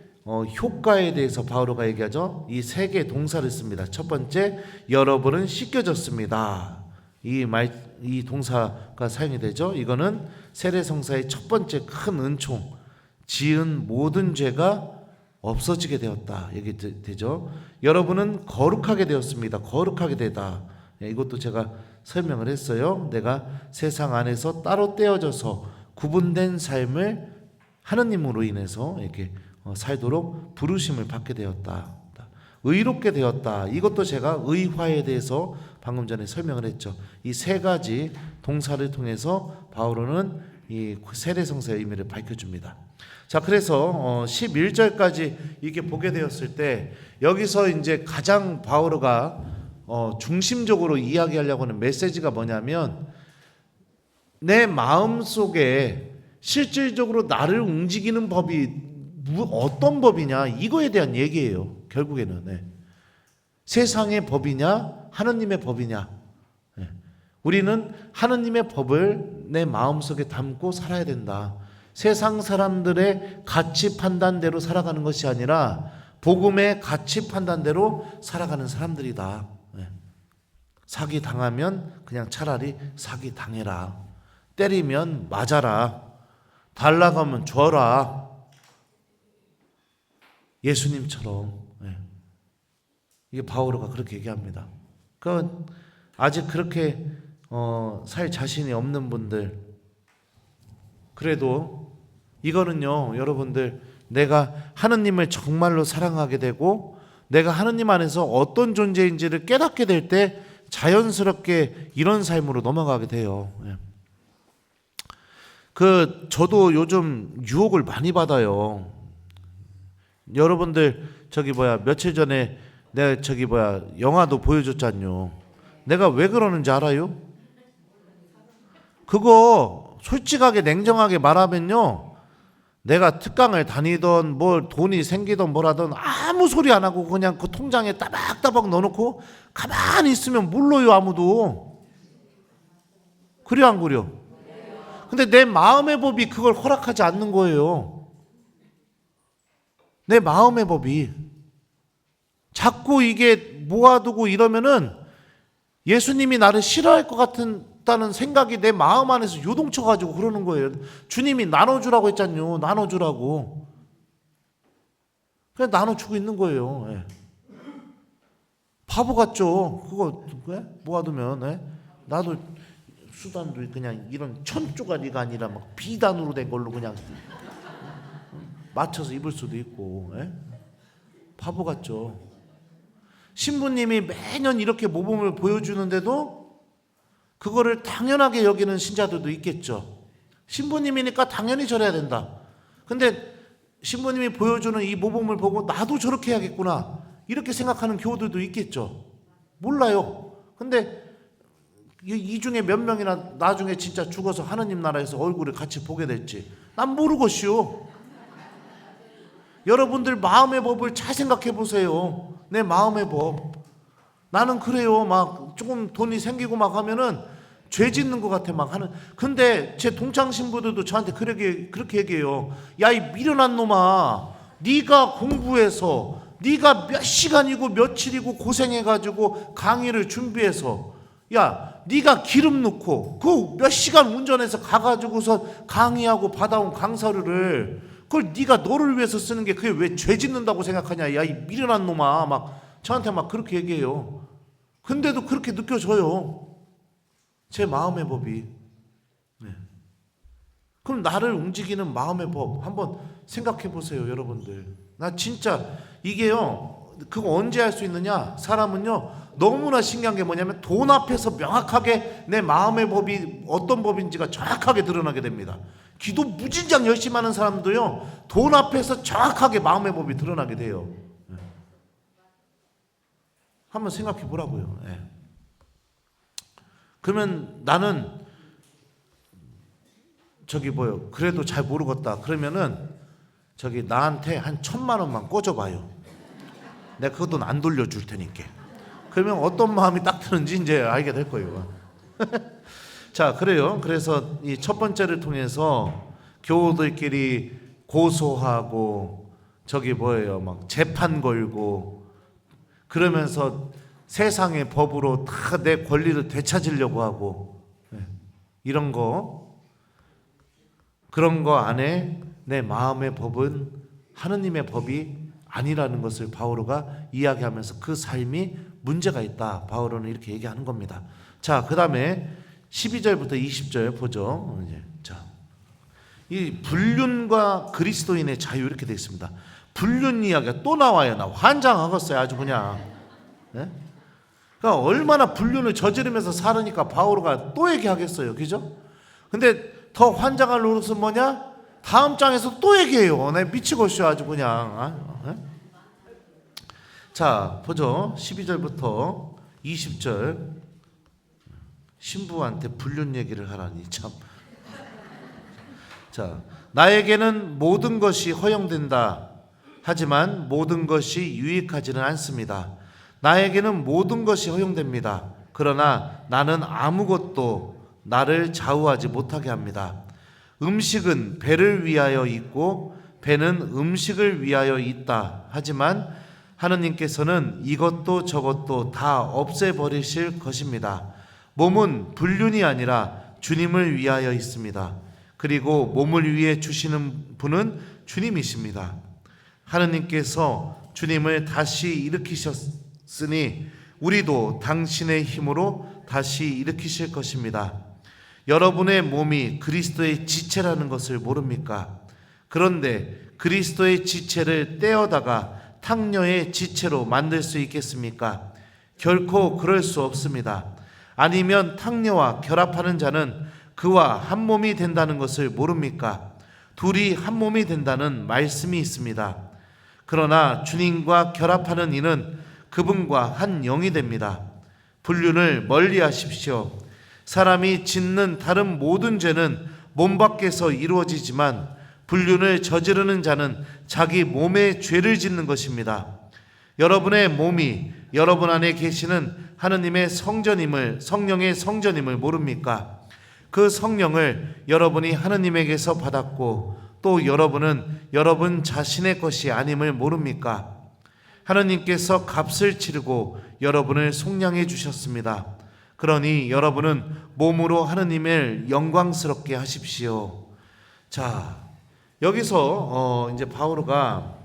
효과에 대해서 바오로가 얘기하죠. 이 세 개의 동사를 씁니다. 첫 번째, 여러분은 씻겨졌습니다. 이 동사가 사용이 되죠. 이거는 세례성사의 첫 번째 큰 은총, 지은 모든 죄가 없어지게 되었다 얘기되죠. 여러분은 거룩하게 되었습니다. 거룩하게 되다. 이것도 제가 설명을 했어요. 내가 세상 안에서 따로 떼어져서 구분된 삶을 하느님으로 인해서 이렇게 살도록 부르심을 받게 되었다. 의롭게 되었다. 이것도 제가 의화에 대해서 방금 전에 설명을 했죠. 이 세 가지 동사를 통해서 바오로는 이 세례성사의 의미를 밝혀줍니다. 자, 그래서 11절까지 이렇게 보게 되었을 때 여기서 이제 가장 바오로가 중심적으로 이야기하려고 하는 메시지가 뭐냐면, 내 마음 속에 실질적으로 나를 움직이는 법이 어떤 법이냐, 이거에 대한 얘기예요. 결국에는 세상의 법이냐 하느님의 법이냐. 우리는 하느님의 법을 내 마음속에 담고 살아야 된다. 세상 사람들의 가치 판단대로 살아가는 것이 아니라 복음의 가치 판단대로 살아가는 사람들이다. 사기 당하면 그냥 차라리 사기 당해라. 때리면 맞아라. 달라고 하면 줘라. 예수님처럼. 이게 바오로가 그렇게 얘기합니다. 그러니까 아직 그렇게 살 자신이 없는 분들, 그래도 이거는요, 여러분들, 내가 하느님을 정말로 사랑하게 되고 내가 하느님 안에서 어떤 존재인지를 깨닫게 될 때 자연스럽게 이런 삶으로 넘어가게 돼요. 저도 요즘 유혹을 많이 받아요. 여러분들 며칠 전에 내가 영화도 보여줬잖요. 내가 왜 그러는지 알아요? 그거 솔직하게 냉정하게 말하면요, 내가 특강을 다니던 뭐 돈이 생기던 뭐라던 아무 소리 안 하고 그냥 그 통장에 따박따박 넣어놓고 가만히 있으면 몰라요, 아무도. 그래 안 그려? 근데 내 마음의 법이 그걸 허락하지 않는 거예요. 내 마음의 법이. 자꾸 이게 모아두고 이러면은 예수님이 나를 싫어할 것 같다는 생각이 내 마음 안에서 요동쳐가지고 그러는 거예요. 주님이 나눠주라고 했잖요. 나눠주라고. 그냥 나눠주고 있는 거예요. 바보 같죠? 그거 모아두면. 나도 수단도 그냥 이런 천조가리가 아니라 막 비단으로 된 걸로 그냥 맞춰서 입을 수도 있고. 바보 같죠? 신부님이 매년 이렇게 모범을 보여주는데도 그거를 당연하게 여기는 신자들도 있겠죠. 신부님이니까 당연히 저래야 된다. 근데 신부님이 보여주는 이 모범을 보고 나도 저렇게 해야겠구나, 이렇게 생각하는 교우들도 있겠죠. 몰라요. 근데 이 중에 몇 명이나 나중에 진짜 죽어서 하느님 나라에서 얼굴을 같이 보게 될지 난 모르겠시오. 여러분들 마음의 법을 잘 생각해 보세요. 내 마음의 법. 나는 그래요. 막 조금 돈이 생기고 막 하면은 죄 짓는 것 같아 막 하는. 근데 제 동창 신부들도 저한테 그렇게 얘기해요. 야, 이 미련한 놈아, 네가 공부해서 네가 몇 시간이고 며칠이고 고생해가지고 강의를 준비해서, 야, 네가 기름 넣고 그 몇 시간 운전해서 가가지고서 강의하고 받아온 강사료를, 그걸 네가 너를 위해서 쓰는 게 그게 왜 죄 짓는다고 생각하냐? 야, 이 미련한 놈아. 막 저한테 막 그렇게 얘기해요. 근데도 그렇게 느껴져요. 제 마음의 법이. 그럼 나를 움직이는 마음의 법 한번 생각해 보세요, 여러분들. 나 진짜 이게요, 그거 언제 할 수 있느냐? 사람은요, 너무나 신기한 게 뭐냐면 돈 앞에서 명확하게 내 마음의 법이 어떤 법인지가 정확하게 드러나게 됩니다. 기도 무진장 열심히 하는 사람도요, 돈 앞에서 정확하게 마음의 법이 드러나게 돼요. 한번 생각해 보라고요. 그러면 나는 그래도 잘 모르겠다. 그러면은 나한테 한 1,000만 원만 꽂아봐요. 내가 그 돈 안 돌려줄 테니까. 그러면 어떤 마음이 딱 드는지 이제 알게 될 거예요. 자, 그래요. 그래서 이 첫 번째를 통해서 교우들끼리 고소하고 막 재판 걸고 그러면서 세상의 법으로 다 내 권리를 되찾으려고 하고, 이런 그런 거 안에 내 마음의 법은 하느님의 법이 아니라는 것을 바오로가 이야기하면서 그 삶이 문제가 있다. 바오로는 이렇게 얘기하는 겁니다. 자, 그 다음에 12절부터 20절 보죠. 자, 이 불륜과 그리스도인의 자유 이렇게 되어 있습니다. 불륜 이야기가 또 나와요. 나 환장하겠어요. 아주 그냥. 그러니까 얼마나 불륜을 저지르면서 살으니까 바오로가 또 얘기하겠어요. 그죠? 근데 더 환장할 노릇은 뭐냐? 다음 장에서 또 얘기해요. 내 미치겠어요. 아주 그냥. 자, 보죠. 12절부터 20절. 신부한테 불륜 얘기를 하라니 참. 자, 나에게는 모든 것이 허용된다. 하지만 모든 것이 유익하지는 않습니다. 나에게는 모든 것이 허용됩니다. 그러나 나는 아무것도 나를 좌우하지 못하게 합니다. 음식은 배를 위하여 있고 배는 음식을 위하여 있다. 하지만 하느님께서는 이것도 저것도 다 없애버리실 것입니다. 몸은 불륜이 아니라 주님을 위하여 있습니다. 그리고 몸을 위해 주시는 분은 주님이십니다. 하느님께서 주님을 다시 일으키셨으니 우리도 당신의 힘으로 다시 일으키실 것입니다. 여러분의 몸이 그리스도의 지체라는 것을 모릅니까? 그런데 그리스도의 지체를 떼어다가 탕녀의 지체로 만들 수 있겠습니까? 결코 그럴 수 없습니다. 아니면 탕녀와 결합하는 자는 그와 한 몸이 된다는 것을 모릅니까? 둘이 한 몸이 된다는 말씀이 있습니다. 그러나 주님과 결합하는 이는 그분과 한 영이 됩니다. 불륜을 멀리 하십시오. 사람이 짓는 다른 모든 죄는 몸 밖에서 이루어지지만 불륜을 저지르는 자는 자기 몸에 죄를 짓는 것입니다. 여러분의 몸이 여러분 안에 계시는 하느님의 성령의 성전임을 모릅니까? 그 성령을 여러분이 하느님에게서 받았고 또 여러분은 여러분 자신의 것이 아님을 모릅니까? 하느님께서 값을 치르고 여러분을 속량해 주셨습니다. 그러니 여러분은 몸으로 하느님을 영광스럽게 하십시오. 자, 여기서 이제 바오로가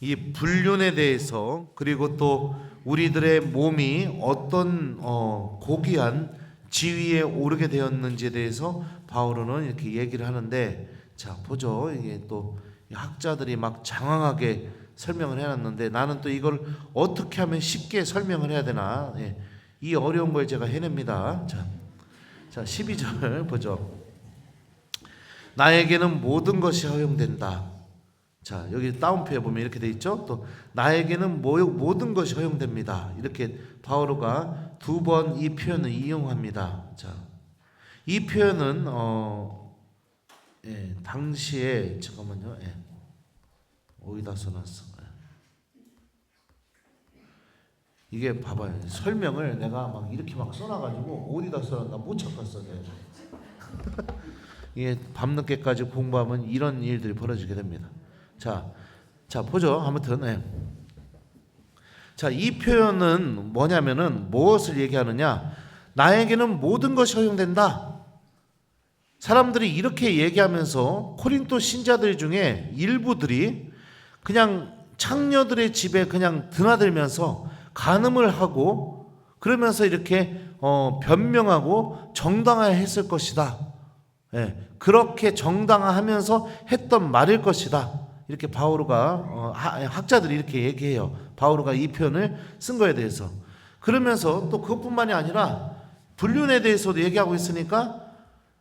이 불륜에 대해서 그리고 또 우리들의 몸이 어떤 고귀한 지위에 오르게 되었는지에 대해서 바오로는 이렇게 얘기를 하는데, 자 보죠. 이게 또 학자들이 막 장황하게 설명을 해놨는데 나는 또 이걸 어떻게 하면 쉽게 설명을 해야 되나, 이 어려운 걸 제가 해냅니다. 자 12절 보죠. 나에게는 모든 것이 허용된다. 자 여기 따옴표에 보면 이렇게 돼 있죠. 또 나에게는 모든 것이 허용됩니다. 이렇게 바오로가 두 번 이 표현을 이용합니다. 자, 이 표현은 당시에 잠깐만요. 어디다 써놨어? 이게 봐봐요. 설명을 내가 막 이렇게 막 써놔가지고 어디다 써놨나 못 찾겠어. 이게 밤늦게까지 공부하면 이런 일들이 벌어지게 됩니다. 자 보죠. 아무튼 자, 이 표현은 뭐냐면은 무엇을 얘기하느냐? 나에게는 모든 것이 허용된다. 사람들이 이렇게 얘기하면서 코린토 신자들 중에 일부들이 그냥 창녀들의 집에 그냥 드나들면서 간음을 하고 그러면서 이렇게 변명하고 정당화했을 것이다. 그렇게 정당화하면서 했던 말일 것이다. 이렇게 바오로가 학자들이 이렇게 얘기해요. 바오로가 이 표현을 쓴 거에 대해서. 그러면서 또 그것뿐만이 아니라 불륜에 대해서도 얘기하고 있으니까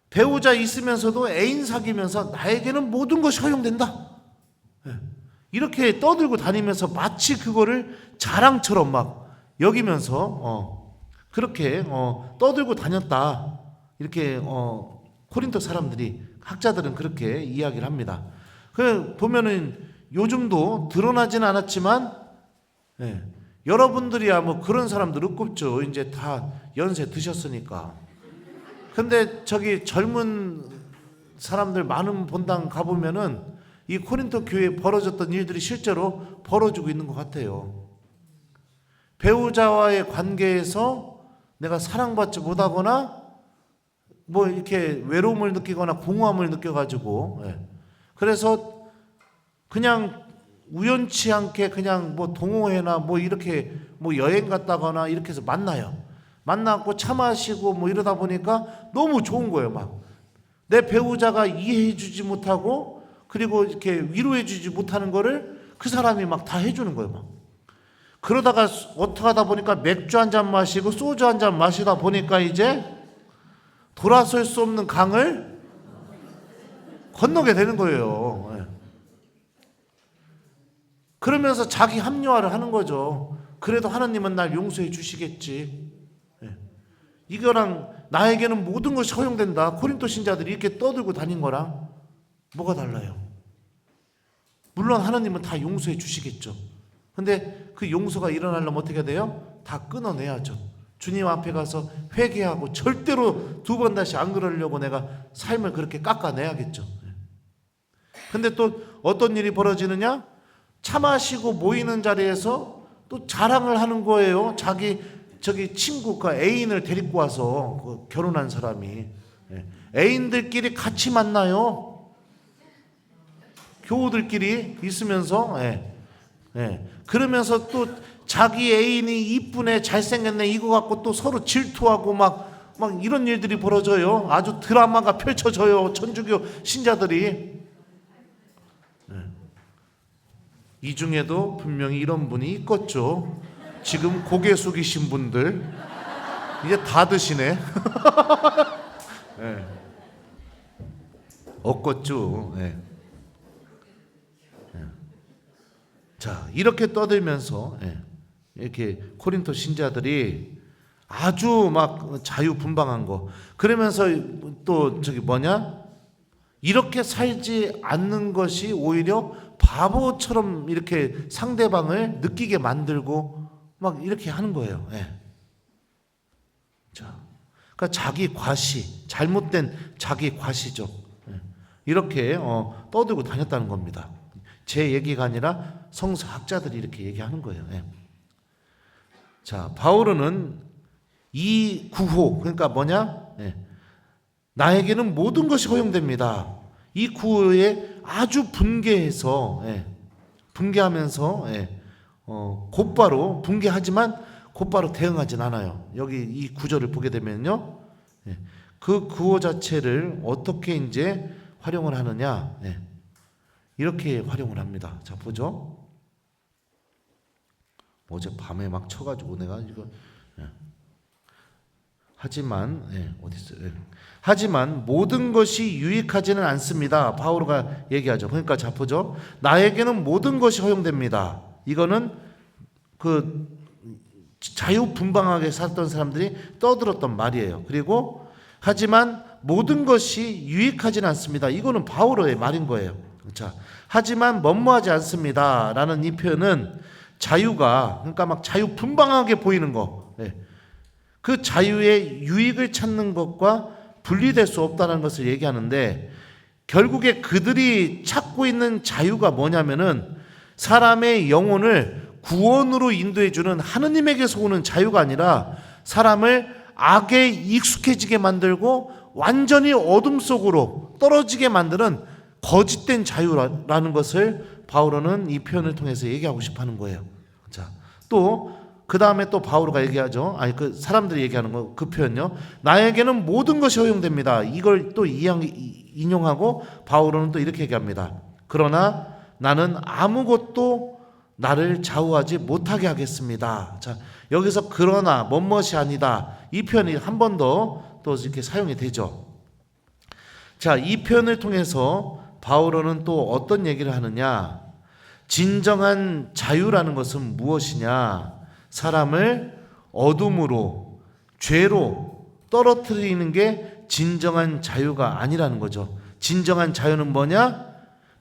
배우자 있으면서도 애인 사귀면서 나에게는 모든 것이 허용된다. 이렇게 떠들고 다니면서 마치 그거를 자랑처럼 막 여기면서 그렇게 떠들고 다녔다. 이렇게 코린토 사람들이 학자들은 그렇게 이야기를 합니다. 그 보면은 요즘도 드러나진 않았지만 여러분들이야 뭐 그런 사람들 없겠죠. 이제 다 연세 드셨으니까. 근데 저기 젊은 사람들 많은 본당 가보면은 이 코린토 교회에 벌어졌던 일들이 실제로 벌어지고 있는 것 같아요. 배우자와의 관계에서 내가 사랑받지 못하거나 뭐 이렇게 외로움을 느끼거나 공허함을 느껴가지고 그래서 그냥 우연치 않게 그냥 뭐 동호회나 뭐 이렇게 뭐 여행 갔다거나 이렇게 해서 만나고 차 마시고 뭐 이러다 보니까 너무 좋은 거예요. 막 내 배우자가 이해해 주지 못하고 그리고 이렇게 위로해 주지 못하는 거를 그 사람이 막 다 해주는 거예요. 막 그러다가 어떻게 하다 보니까 맥주 한 잔 마시고 소주 한 잔 마시다 보니까 이제 돌아설 수 없는 강을 건너게 되는 거예요. 그러면서 자기 합리화를 하는 거죠. 그래도 하나님은 날 용서해 주시겠지. 이거랑 나에게는 모든 것이 허용된다. 코린토 신자들이 이렇게 떠들고 다닌 거랑 뭐가 달라요? 물론 하나님은 다 용서해 주시겠죠. 근데 그 용서가 일어나려면 어떻게 돼요? 다 끊어내야죠. 주님 앞에 가서 회개하고 절대로 두 번 다시 안 그러려고 내가 삶을 그렇게 깎아내야겠죠. 근데 또 어떤 일이 벌어지느냐? 차 마시고 모이는 자리에서 또 자랑을 하는 거예요. 자기 저기 친구가 애인을 데리고 와서 그 결혼한 사람이 애인들끼리 같이 만나요. 교우들끼리 있으면서 그러면서 또 자기 애인이 이쁘네 잘생겼네 이거 갖고 또 서로 질투하고 막 이런 일들이 벌어져요. 아주 드라마가 펼쳐져요. 천주교 신자들이. 이 중에도 분명히 이런 분이 있겠죠. 지금 고개 숙이신 분들 이제 다 드시네. 없겠죠. 자, 이렇게 떠들면서 이렇게 코린토 신자들이 아주 막 자유분방한 거 그러면서 또 저기 이렇게 살지 않는 것이 오히려 바보처럼 이렇게 상대방을 느끼게 만들고 막 이렇게 하는 거예요. 자, 그러니까 자기 과시, 잘못된 자기 과시죠. 이렇게 떠들고 다녔다는 겁니다. 제 얘기가 아니라 성서학자들이 이렇게 얘기하는 거예요. 자, 바오로는 이 구호, 그러니까 나에게는 모든 것이 허용됩니다. 이 구호에 아주 분개하면서 곧바로 분개하지만 곧바로 대응하진 않아요. 여기 이 구절을 보게 되면요, 그 구호 자체를 어떻게 이제 활용을 하느냐, 이렇게 활용을 합니다. 자, 보죠. 어제 밤에 막 쳐가지고 내가 이거 하지만 어디 있어요? 하지만 모든 것이 유익하지는 않습니다. 바오로가 얘기하죠. 그러니까 자 보죠. 나에게는 모든 것이 허용됩니다. 이거는 그 자유분방하게 살던 사람들이 떠들었던 말이에요. 그리고 하지만 모든 것이 유익하지는 않습니다. 이거는 바오로의 말인 거예요. 자, 하지만 뭐뭐하지 않습니다. 라는 이 표현은 자유가 그러니까 막 자유분방하게 보이는 거. 그 자유의 유익을 찾는 것과 분리될 수 없다는 것을 얘기하는데 결국에 그들이 찾고 있는 자유가 뭐냐면은 사람의 영혼을 구원으로 인도해 주는 하느님에게서 오는 자유가 아니라 사람을 악에 익숙해지게 만들고 완전히 어둠 속으로 떨어지게 만드는 거짓된 자유라는 것을 바오로는 이 표현을 통해서 얘기하고 싶어 하는 거예요. 자, 또 그 다음에 또 바오로가 얘기하죠. 그 사람들이 얘기하는 거, 그 표현요. 나에게는 모든 것이 허용됩니다. 이걸 또 인용하고 바오로는 또 이렇게 얘기합니다. 그러나 나는 아무것도 나를 좌우하지 못하게 하겠습니다. 자, 여기서 그러나 뭐뭇이 아니다. 이 표현이 한 번 더 또 이렇게 사용이 되죠. 자, 이 표현을 통해서 바오로는 또 어떤 얘기를 하느냐? 진정한 자유라는 것은 무엇이냐? 사람을 어둠으로 죄로 떨어뜨리는 게 진정한 자유가 아니라는 거죠. 진정한 자유는 뭐냐?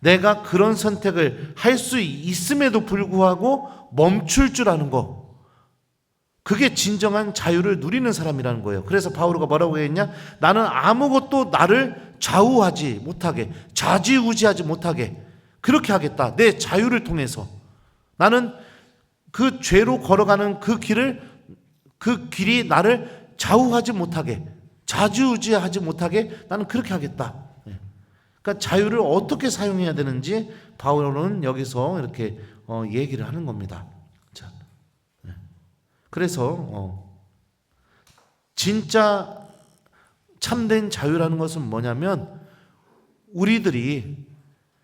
내가 그런 선택을 할 수 있음에도 불구하고 멈출 줄 아는 거. 그게 진정한 자유를 누리는 사람이라는 거예요. 그래서 바오로가 뭐라고 했냐? 나는 아무것도 나를 좌우하지 못하게, 좌지우지하지 못하게 그렇게 하겠다. 내 자유를 통해서. 나는 그 죄로 걸어가는 그 길이 나를 좌우하지 못하게, 좌지우지하지 못하게 나는 그렇게 하겠다. 그러니까 자유를 어떻게 사용해야 되는지 바오로는 여기서 이렇게 얘기를 하는 겁니다. 자, 그래서 진짜 참된 자유라는 것은 뭐냐면 우리들이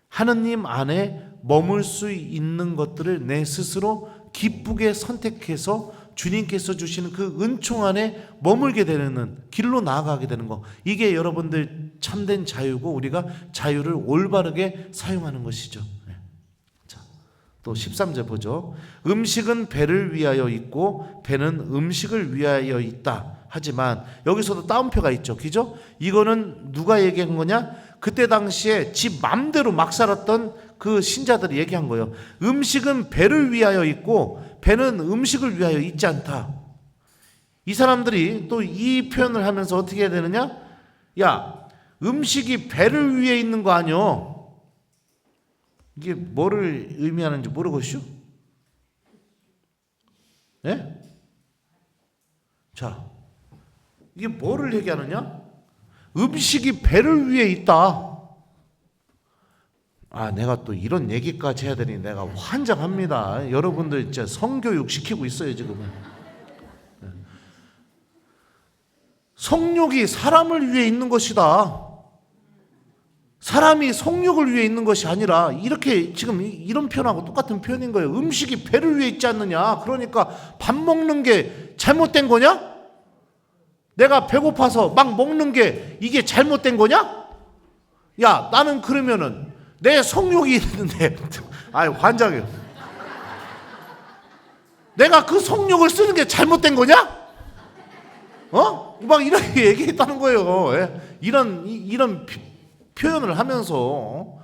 하느님 안에 머물 수 있는 것들을 내 스스로 기쁘게 선택해서 주님께서 주시는 그 은총 안에 머물게 되는 길로 나아가게 되는 거. 이게 여러분들 참된 자유고 우리가 자유를 올바르게 사용하는 것이죠. 자, 또 13절 보죠. 음식은 배를 위하여 있고 배는 음식을 위하여 있다. 하지만 여기서도 따옴표가 있죠. 그죠? 이거는 누가 얘기한 거냐? 그때 당시에 지 맘대로 막 살았던 그 신자들이 얘기한 거예요. 음식은 배를 위하여 있고 배는 음식을 위하여 있지 않다. 이 사람들이 또 이 표현을 하면서 어떻게 해야 되느냐? 야, 음식이 배를 위해 있는 거 아니요? 이게 뭐를 의미하는지 모르겠슈? 예? 자, 이게 뭐를 얘기하느냐? 음식이 배를 위해 있다. 내가 또 이런 얘기까지 해야 되니 내가 환장합니다. 여러분들 진짜 성교육 시키고 있어요, 지금은. 성욕이 사람을 위해 있는 것이다. 사람이 성욕을 위해 있는 것이 아니라, 이렇게 지금 이런 표현하고 똑같은 표현인 거예요. 음식이 배를 위해 있지 않느냐. 그러니까 밥 먹는 게 잘못된 거냐? 내가 배고파서 막 먹는 게 이게 잘못된 거냐? 야, 나는 그러면은 내 성욕이 있는데 환장해요. 내가 그 성욕을 쓰는 게 잘못된 거냐? 막 이렇게 얘기했다는 거예요. 이런 표현을 하면서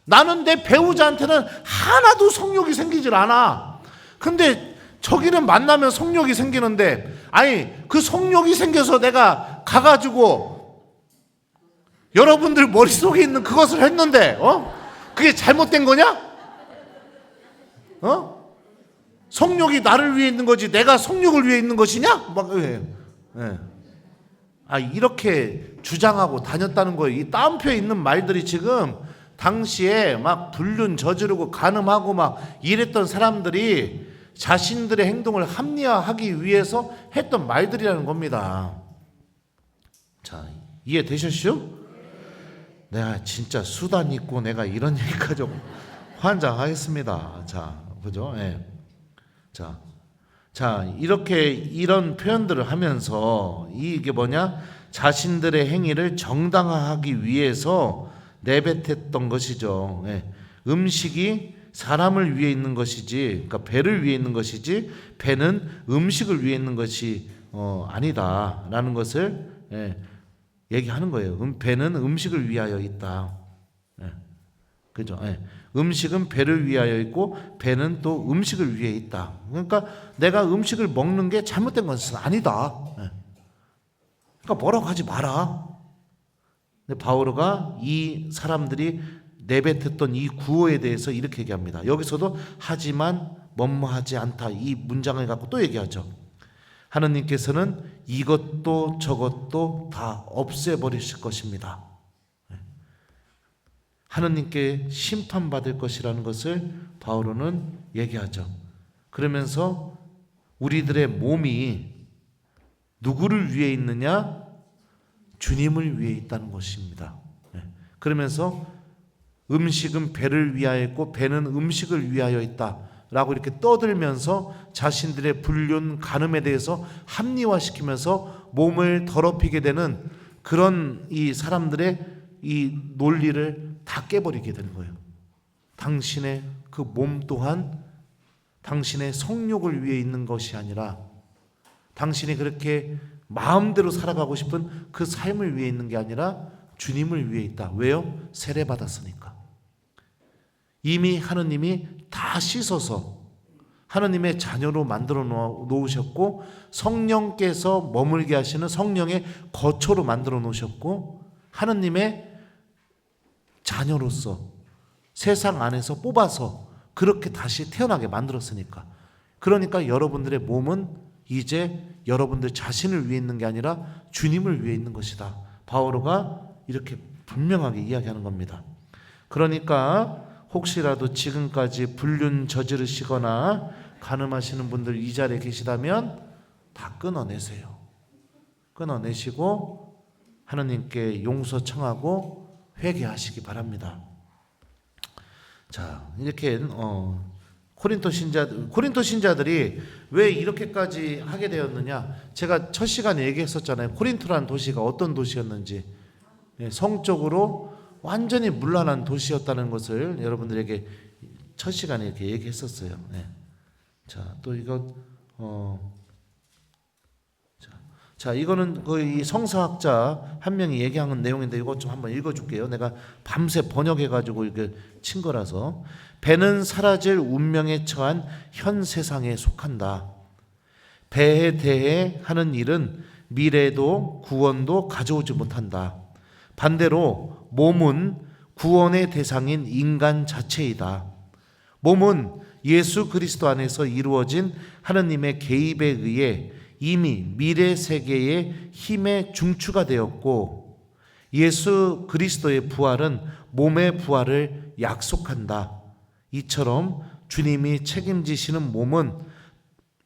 나는 내 배우자한테는 하나도 성욕이 생기질 않아. 근데 저기는 만나면 성욕이 생기는데, 그 성욕이 생겨서 내가 가가지고 여러분들 머릿속에 있는 그것을 했는데 그게 잘못된 거냐? 성욕이 나를 위해 있는 거지 내가 성욕을 위해 있는 것이냐? 이렇게 주장하고 다녔다는 거예요. 이 따옴표에 있는 말들이 지금 당시에 막 불륜 저지르고 간음하고 막 이랬던 사람들이 자신들의 행동을 합리화하기 위해서 했던 말들이라는 겁니다. 자, 이해되셨죠? 내가 진짜 수단 있고 내가 이런 얘기까지 환장하겠습니다. 자, 그죠? 자, 이렇게 이런 표현들을 하면서 이게 뭐냐? 자신들의 행위를 정당화하기 위해서 내뱉었던 것이죠. 음식이 사람을 위해 있는 것이지, 그러니까 배를 위해 있는 것이지, 배는 음식을 위해 있는 것이 아니다라는 것을 얘기하는 거예요. 배는 음식을 위하여 있다. 그죠? 음식은 배를 위하여 있고 배는 또 음식을 위해 있다. 그러니까 내가 음식을 먹는 게 잘못된 것은 아니다. 그러니까 뭐라고 하지 마라. 근데 바오로가 이 사람들이 내뱉었던 이 구호에 대해서 이렇게 얘기합니다. 여기서도 하지만 뭐뭐하지 않다, 이 문장을 갖고 또 얘기하죠. 하느님께서는 이것도 저것도 다 없애버리실 것입니다. 하느님께 심판받을 것이라는 것을 바오로는 얘기하죠. 그러면서 우리들의 몸이 누구를 위해 있느냐? 주님을 위해 있다는 것입니다. 그러면서 음식은 배를 위하여 있고 배는 음식을 위하여 있다 라고 이렇게 떠들면서 자신들의 불륜, 간음에 대해서 합리화시키면서 몸을 더럽히게 되는 그런 이 사람들의 이 논리를 다 깨버리게 되는 거예요. 당신의 그 몸 또한 당신의 성욕을 위해 있는 것이 아니라 당신이 그렇게 마음대로 살아가고 싶은 그 삶을 위해 있는 게 아니라 주님을 위해 있다. 왜요? 세례받았으니까. 이미 하느님이 다 씻어서 하느님의 자녀로 만들어 놓으셨고 성령께서 머물게 하시는 성령의 거처로 만들어 놓으셨고 하느님의 자녀로서 세상 안에서 뽑아서 그렇게 다시 태어나게 만들었으니까. 그러니까 여러분들의 몸은 이제 여러분들 자신을 위해 있는 게 아니라 주님을 위해 있는 것이다. 바오로가 이렇게 분명하게 이야기하는 겁니다. 그러니까 혹시라도 지금까지 불륜 저지르시거나 간음하시는 분들 이 자리에 계시다면 다 끊어내세요. 끊어내시고 하느님께 용서 청하고 회개하시기 바랍니다. 자, 이렇게 코린토 신자들이 왜 이렇게까지 하게 되었느냐? 제가 첫 시간에 얘기했었잖아요. 코린토라는 도시가 어떤 도시였는지, 성적으로 완전히 문란한 도시였다는 것을 여러분들에게 첫 시간에 이렇게 얘기했었어요. 자, 또 이거 자, 이거는 거의 성서학자 한 명이 얘기하는 내용인데 이것 좀 한번 읽어줄게요. 내가 밤새 번역해가지고 이렇게 친 거라서. 배는 사라질 운명에 처한 현 세상에 속한다. 배에 대해 하는 일은 미래도 구원도 가져오지 못한다. 반대로 몸은 구원의 대상인 인간 자체이다. 몸은 예수 그리스도 안에서 이루어진 하느님의 개입에 의해 이미 미래 세계의 힘의 중추가 되었고 예수 그리스도의 부활은 몸의 부활을 약속한다. 이처럼 주님이 책임지시는 몸은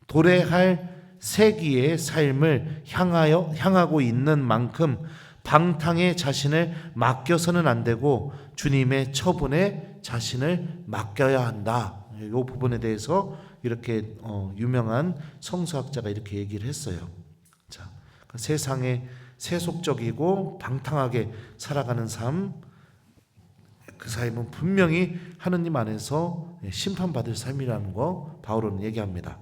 도래할 세기의 삶을 향하고 있는 만큼 방탕에 자신을 맡겨서는 안 되고 주님의 처분에 자신을 맡겨야 한다. 이 부분에 대해서 이렇게 유명한 성서학자가 이렇게 얘기를 했어요. 자, 세상에 세속적이고 방탕하게 살아가는 삶, 그 삶은 분명히 하느님 안에서 심판받을 삶이라는 거 바울은 얘기합니다.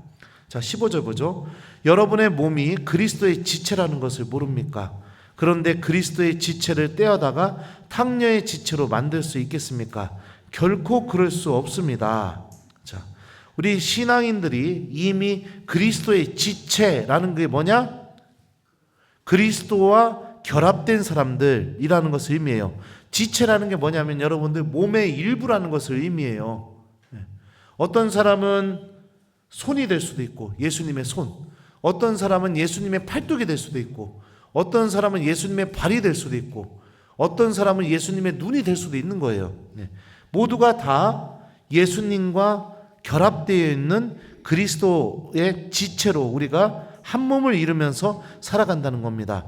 자, 15절 보죠. 여러분의 몸이 그리스도의 지체라는 것을 모릅니까? 그런데 그리스도의 지체를 떼어다가 탕녀의 지체로 만들 수 있겠습니까? 결코 그럴 수 없습니다. 자, 우리 신앙인들이 이미 그리스도의 지체라는 게 뭐냐? 그리스도와 결합된 사람들이라는 것을 의미해요. 지체라는 게 뭐냐면 여러분들 몸의 일부라는 것을 의미해요. 어떤 사람은 손이 될 수도 있고 예수님의 손, 어떤 사람은 예수님의 팔뚝이 될 수도 있고 어떤 사람은 예수님의 발이 될 수도 있고 어떤 사람은 예수님의 눈이 될 수도 있는 거예요. 모두가 다 예수님과 결합되어 있는 그리스도의 지체로 우리가 한 몸을 이루면서 살아간다는 겁니다.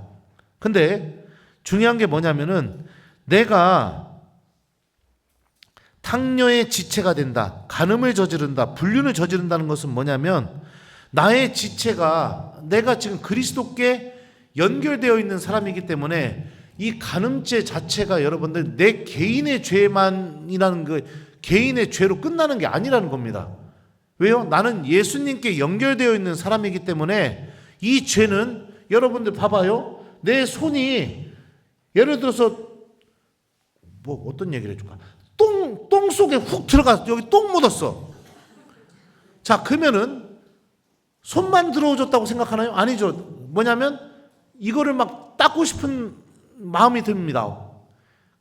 근데 중요한 게 뭐냐면은 내가 탕녀의 지체가 된다, 간음을 저지른다, 불륜을 저지른다는 것은 뭐냐면 나의 지체가 내가 지금 그리스도께 연결되어 있는 사람이기 때문에 이 간음죄 자체가 여러분들 내 개인의 죄만이라는 그 개인의 죄로 끝나는 게 아니라는 겁니다. 왜요? 나는 예수님께 연결되어 있는 사람이기 때문에 이 죄는 여러분들 봐봐요. 내 손이 예를 들어서 뭐 어떤 얘기를 해줄까? 똥 속에 훅 들어가 여기 똥 묻었어. 자, 그러면은 손만 들어오졌다고 생각하나요? 아니죠. 뭐냐면 이거를 막 닦고 싶은 마음이 듭니다.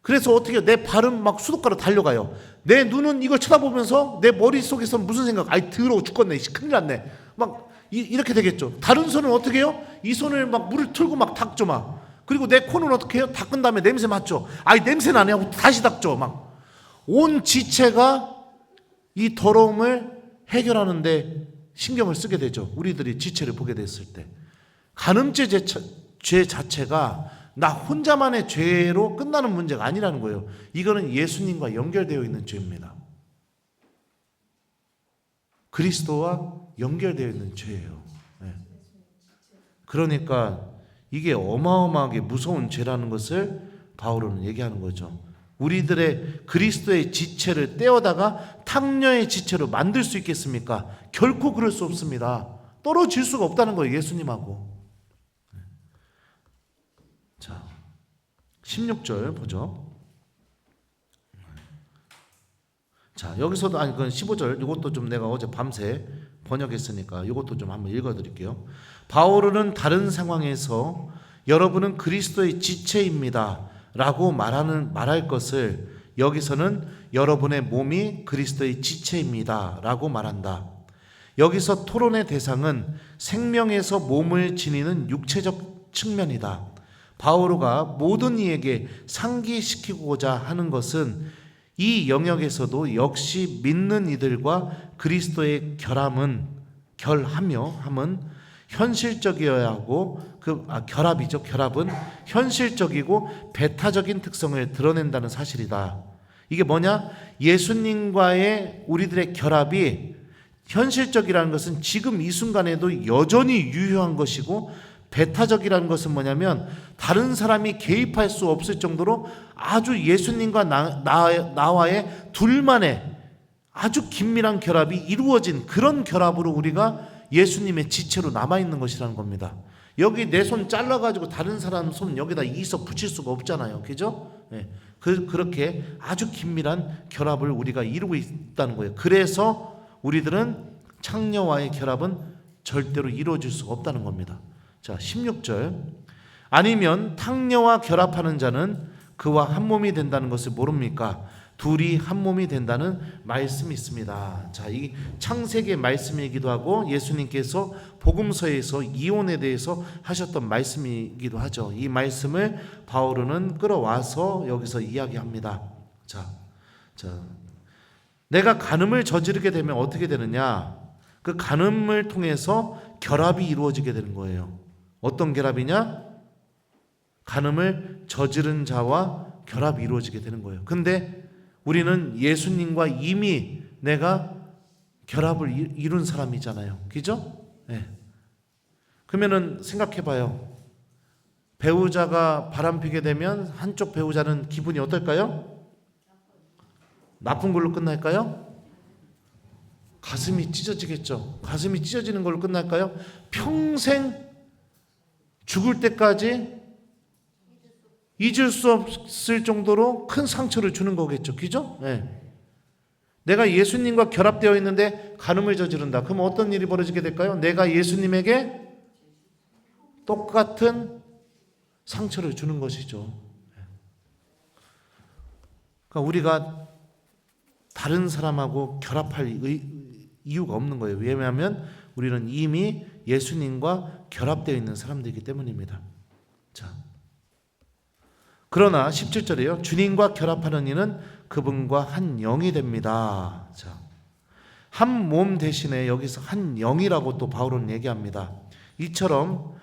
그래서 어떻게 해요? 내 발은 막 수도가로 달려가요. 내 눈은 이걸 쳐다보면서 내 머릿속에서 무슨 생각? 아이 더러워 죽겠네. 큰일 났네. 막 이렇게 되겠죠. 다른 손은 어떻게 해요? 이 손을 막 물을 틀고 막 닦죠 막. 그리고 내 코는 어떻게 해요? 닦은 다음에 냄새 맡죠. 아이 냄새 나네 하고 다시 닦죠 막. 온 지체가 이 더러움을 해결하는데 신경을 쓰게 되죠. 우리들이 지체를 보게 됐을 때. 간음죄 죄 자체가 나 혼자만의 죄로 끝나는 문제가 아니라는 거예요. 이거는 예수님과 연결되어 있는 죄입니다. 그리스도와 연결되어 있는 죄예요. 그러니까 이게 어마어마하게 무서운 죄라는 것을 바울은 얘기하는 거죠. 우리들의 그리스도의 지체를 떼어다가 탕녀의 지체로 만들 수 있겠습니까? 결코 그럴 수 없습니다. 떨어질 수가 없다는 거예요. 예수님하고. 자, 16절 보죠. 자, 여기서도 그건 15절 이것도 좀 내가 어제 밤새 번역했으니까 이것도 좀 한번 읽어드릴게요. 바울은 다른 상황에서 여러분은 그리스도의 지체입니다 라고 말할 것을 여기서는 여러분의 몸이 그리스도의 지체입니다 라고 말한다. 여기서 토론의 대상은 생명에서 몸을 지니는 육체적 측면이다. 바오로가 모든 이에게 상기시키고자 하는 것은 이 영역에서도 역시 믿는 이들과 그리스도의 결함은 현실적이어야 하고 결합은 현실적이고 배타적인 특성을 드러낸다는 사실이다. 이게 뭐냐? 예수님과의 우리들의 결합이 현실적이라는 것은 지금 이 순간에도 여전히 유효한 것이고 배타적이라는 것은 뭐냐면 다른 사람이 개입할 수 없을 정도로 아주 예수님과 나와의 둘만의 아주 긴밀한 결합이 이루어진 그런 결합으로 우리가 예수님의 지체로 남아있는 것이라는 겁니다. 여기 내 손 잘라가지고 다른 사람 손 여기다 이서 붙일 수가 없잖아요. 그죠? 네. 그렇게 아주 긴밀한 결합을 우리가 이루고 있다는 거예요. 그래서 우리들은 창녀와의 결합은 절대로 이루어질 수가 없다는 겁니다. 자, 16절. 아니면 탕녀와 결합하는 자는 그와 한 몸이 된다는 것을 모릅니까? 둘이 한 몸이 된다는 말씀이 있습니다. 자, 이 창세기의 말씀이기도 하고 예수님께서 복음서에서 이혼에 대해서 하셨던 말씀이기도 하죠. 이 말씀을 바울은 끌어와서 여기서 이야기합니다. 자, 내가 간음을 저지르게 되면 어떻게 되느냐? 그 간음을 통해서 결합이 이루어지게 되는 거예요. 어떤 결합이냐? 간음을 저지른 자와 결합이 이루어지게 되는 거예요. 근데 우리는 예수님과 이미 내가 결합을 이룬 사람이잖아요. 그죠? 네. 그러면은 생각해 봐요. 배우자가 바람피게 되면 한쪽 배우자는 기분이 어떨까요? 나쁜 걸로 끝날까요? 가슴이 찢어지겠죠. 가슴이 찢어지는 걸로 끝날까요? 평생 죽을 때까지 잊을 수 없을 정도로 큰 상처를 주는 거겠죠. 그죠? 네. 내가 예수님과 결합되어 있는데 간음을 저지른다. 그럼 어떤 일이 벌어지게 될까요? 내가 예수님에게 똑같은 상처를 주는 것이죠. 그러니까 우리가 다른 사람하고 결합할 이유가 없는 거예요. 왜냐하면 우리는 이미 예수님과 결합되어 있는 사람들이기 때문입니다. 자, 그러나 17절이에요. 주님과 결합하는 이는 그분과 한 영이 됩니다. 자, 한 몸 대신에 여기서 한 영이라고 또 바울은 얘기합니다. 이처럼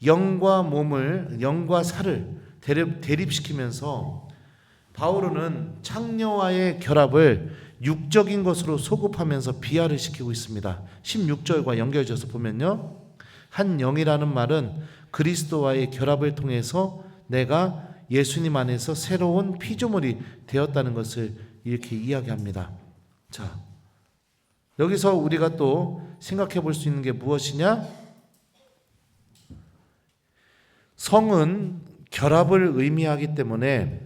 영과 몸을, 영과 살을 대립시키면서 바울은 창녀와의 결합을 육적인 것으로 소급하면서 비하를 시키고 있습니다. 16절과 연결져서 보면요, 한 영이라는 말은 그리스도와의 결합을 통해서 내가 예수님 안에서 새로운 피조물이 되었다는 것을 이렇게 이야기합니다. 자, 여기서 우리가 또 생각해 볼 수 있는 게 무엇이냐? 성은 결합을 의미하기 때문에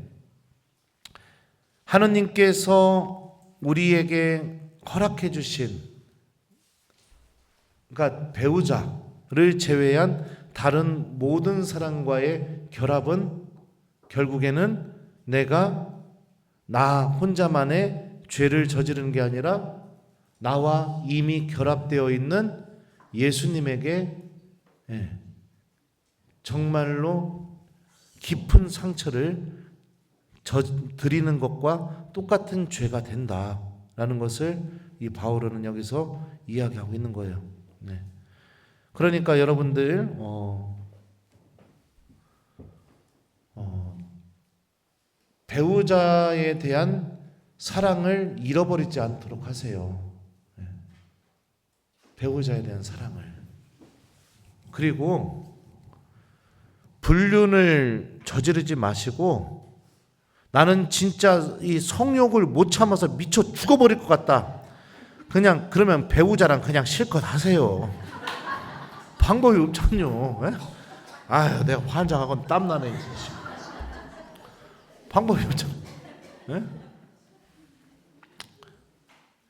하느님께서 우리에게 허락해 주신, 그러니까 배우자를 제외한 다른 모든 사람과의 결합은 결국에는 내가 나 혼자만의 죄를 저지르는 게 아니라 나와 이미 결합되어 있는 예수님에게 정말로 깊은 상처를 드리는 것과 똑같은 죄가 된다라는 것을 이 바울은 여기서 이야기하고 있는 거예요. 네. 그러니까 여러분들 배우자에 대한 사랑을 잃어버리지 않도록 하세요. 네. 배우자에 대한 사랑을. 그리고 불륜을 저지르지 마시고, 나는 진짜 이 성욕을 못 참아서 미쳐 죽어버릴 것 같다. 그러면 배우자랑 그냥 실컷 하세요. 방법이 없잖요. 아유, 내가 환장하고 땀나네. 방법이 없잖아.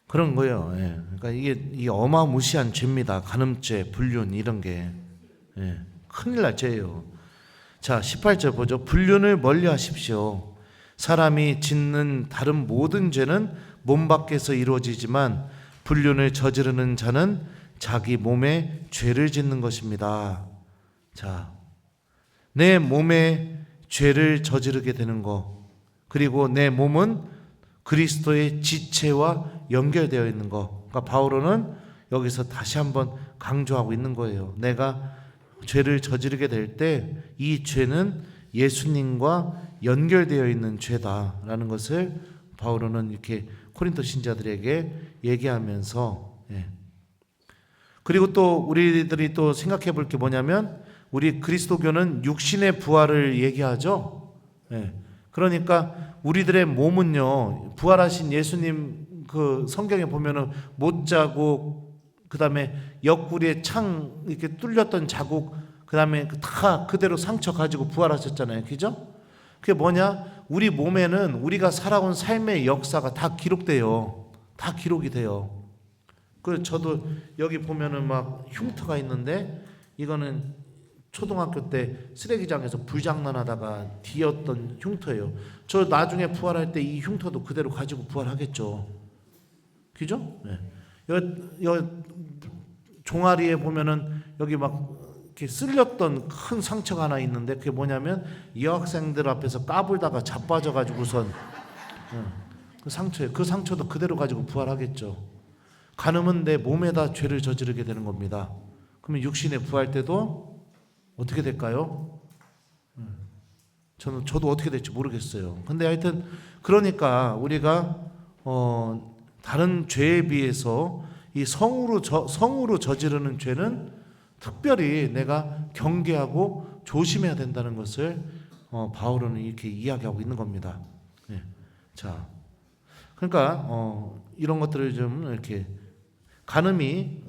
그런 거예요. 그러니까 이게 어마무시한 죄입니다. 간음죄, 불륜 이런 게 큰일 날 죄예요. 자, 18절 보죠. 불륜을 멀리 하십시오. 사람이 짓는 다른 모든 죄는 몸 밖에서 이루어지지만 불륜을 저지르는 자는 자기 몸에 죄를 짓는 것입니다. 자, 내 몸에 죄를 저지르게 되는 것, 그리고 내 몸은 그리스도의 지체와 연결되어 있는 것. 그러니까 바울은 여기서 다시 한번 강조하고 있는 거예요. 내가 죄를 저지르게 될 때 이 죄는 예수님과 연결되어 있는 죄다라는 것을 바울은 이렇게 코린토 신자들에게 얘기하면서, 그리고 또 우리들이 또 생각해 볼 게 뭐냐면, 우리 그리스도교는 육신의 부활을 얘기하죠. 그러니까 우리들의 몸은요, 부활하신 예수님 그 성경에 보면은 못 자국, 그 다음에 옆구리에 창 이렇게 뚫렸던 자국, 그 다음에 다 그대로 상처 가지고 부활하셨잖아요. 그죠? 그게 뭐냐? 우리 몸에는 우리가 살아온 삶의 역사가 다 기록돼요. 다 기록이 돼요. 그 저도 여기 보면은 막 흉터가 있는데, 이거는 초등학교 때 쓰레기장에서 불장난하다가 뒤었던 흉터예요. 저 나중에 부활할 때 이 흉터도 그대로 가지고 부활하겠죠. 그죠? 네. 여 종아리에 보면은 여기 막 이렇게 쓸렸던 큰 상처가 하나 있는데 그게 뭐냐면 여학생들 앞에서 까불다가 자빠져가지고선 그 상처예요. 그 상처도 그대로 가지고 부활하겠죠. 간음은 내 몸에다 죄를 저지르게 되는 겁니다. 그러면 육신에 부활 때도 어떻게 될까요? 저도 어떻게 될지 모르겠어요. 근데 하여튼 그러니까 우리가 다른 죄에 비해서 이 성으로 저지르는 죄는 특별히 내가 경계하고 조심해야 된다는 것을 바울은 이렇게 이야기하고 있는 겁니다. 네. 자, 그러니까 이런 것들을 좀 이렇게 간음이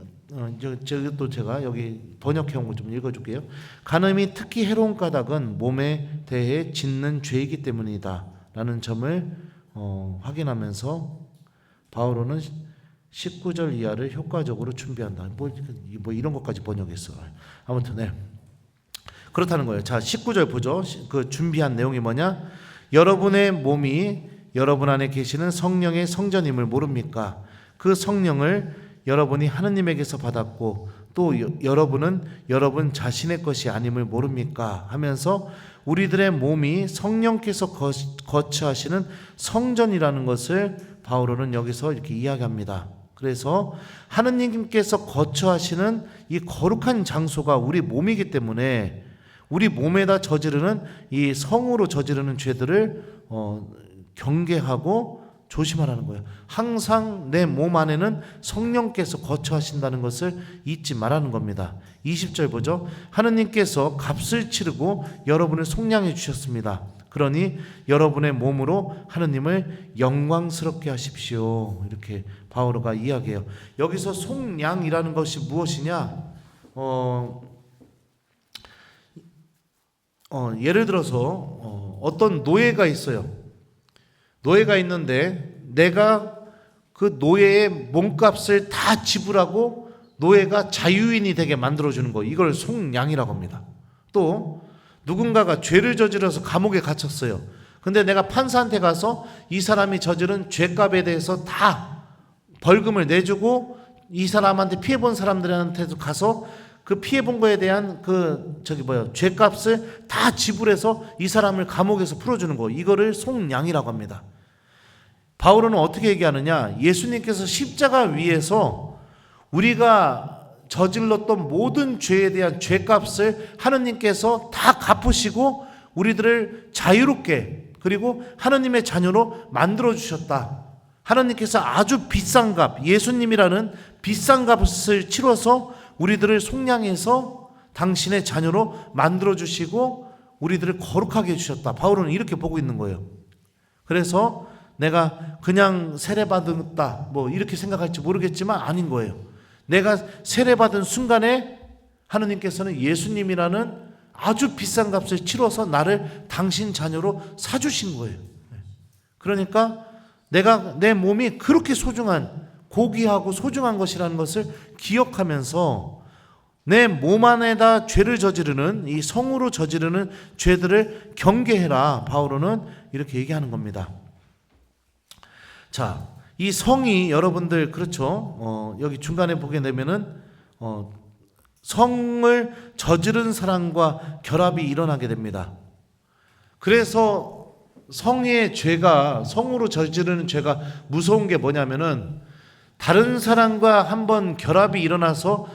또 제가 여기 번역해온 거 좀 읽어줄게요. 간음이 특히 해로운 까닭은 몸에 대해 짓는 죄이기 때문이다 라는 점을 확인하면서 바울은 19절 이하를 효과적으로 준비한다. 뭐 이런 것까지 번역했어. 아무튼 네. 그렇다는 거예요. 자, 19절 보죠. 그 준비한 내용이 뭐냐? 여러분의 몸이 여러분 안에 계시는 성령의 성전임을 모릅니까? 그 성령을 여러분이 하느님에게서 받았고 또 여러분은 여러분 자신의 것이 아님을 모릅니까? 하면서 우리들의 몸이 성령께서 거처하시는 성전이라는 것을 바울은 여기서 이렇게 이야기합니다. 그래서 하느님께서 거처하시는 이 거룩한 장소가 우리 몸이기 때문에 우리 몸에다 저지르는 이 성으로 저지르는 죄들을 경계하고 조심하라는 거예요. 항상 내 몸 안에는 성령께서 거처하신다는 것을 잊지 말라는 겁니다. 20절 보죠. 하느님께서 값을 치르고 여러분을 속량해 주셨습니다. 그러니 여러분의 몸으로 하느님을 영광스럽게 하십시오. 이렇게 바오로가 이야기해요. 여기서 속량이라는 것이 무엇이냐? 예를 들어서 어떤 노예가 있어요. 노예가 있는데 내가 그 노예의 몸값을 다 지불하고 노예가 자유인이 되게 만들어주는 거, 이걸 속량이라고 합니다. 또 누군가가 죄를 저질러서 감옥에 갇혔어요. 근데 내가 판사한테 가서 이 사람이 저지른 죄값에 대해서 다 벌금을 내주고 이 사람한테 피해본 사람들한테도 가서 그 피해본 거에 대한 죄값을 다 지불해서 이 사람을 감옥에서 풀어주는 거, 이거를 속량이라고 합니다. 바울은 어떻게 얘기하느냐? 예수님께서 십자가 위에서 우리가 저질렀던 모든 죄에 대한 죄값을 하느님께서 다 갚으시고 우리들을 자유롭게 그리고 하느님의 자녀로 만들어 주셨다. 하느님께서 아주 비싼 값, 예수님이라는 비싼 값을 치러서 우리들을 속량해서 당신의 자녀로 만들어 주시고 우리들을 거룩하게 해주셨다. 바울은 이렇게 보고 있는 거예요. 그래서 내가 그냥 세례받았다 뭐 이렇게 생각할지 모르겠지만 아닌 거예요. 내가 세례받은 순간에 하느님께서는 예수님이라는 아주 비싼 값을 치러서 나를 당신 자녀로 사주신 거예요. 그러니까 내가 내 몸이 그렇게 소중한, 고귀하고 소중한 것이라는 것을 기억하면서 내 몸 안에다 죄를 저지르는, 이 성으로 저지르는 죄들을 경계해라. 바울은 이렇게 얘기하는 겁니다. 자, 이 성이 여러분들 그렇죠. 여기 중간에 보게 되면은 성을 저지른 사람과 결합이 일어나게 됩니다. 그래서 성의 죄가, 성으로 저지르는 죄가 무서운 게 뭐냐면은 다른 사람과 한번 결합이 일어나서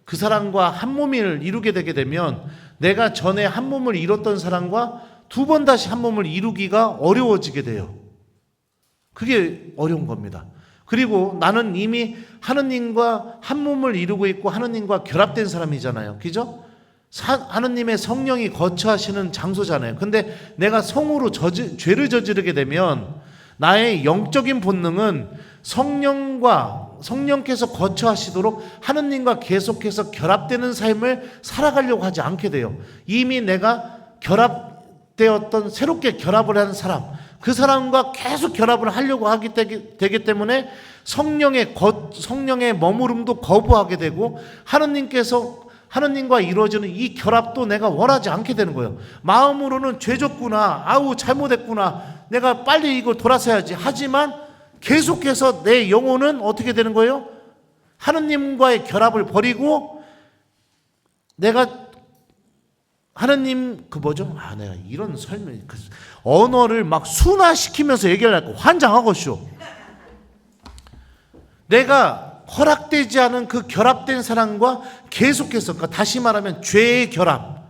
그 사람과 한 몸을 이루게 되게 되면 내가 전에 한 몸을 이뤘던 사람과 두 번 다시 한 몸을 이루기가 어려워지게 돼요. 그게 어려운 겁니다. 그리고 나는 이미 하느님과 한 몸을 이루고 있고 하느님과 결합된 사람이잖아요. 그죠? 하느님의 성령이 거처하시는 장소잖아요. 근데 내가 성으로 죄를 저지르게 되면 나의 영적인 본능은 성령께서 거처하시도록 하느님과 계속해서 결합되는 삶을 살아가려고 하지 않게 돼요. 이미 내가 결합되었던, 새롭게 결합을 한 사람, 그 사람과 계속 결합을 하려고 되기 때문에 성령의 머무름도 거부하게 되고 하느님과 이루어지는 이 결합도 내가 원하지 않게 되는 거예요. 마음으로는 죄졌구나, 아우 잘못했구나, 내가 빨리 이걸 돌아서야지. 하지만 계속해서 내 영혼은 어떻게 되는 거예요? 하느님과의 결합을 버리고 내가 하느님 내가 이런 언어를 막 순화시키면서 얘기를 할거 환장하고쇼. 내가 허락되지 않은 그 결합된 사랑과 계속해서, 그러니까 다시 말하면 죄의 결합,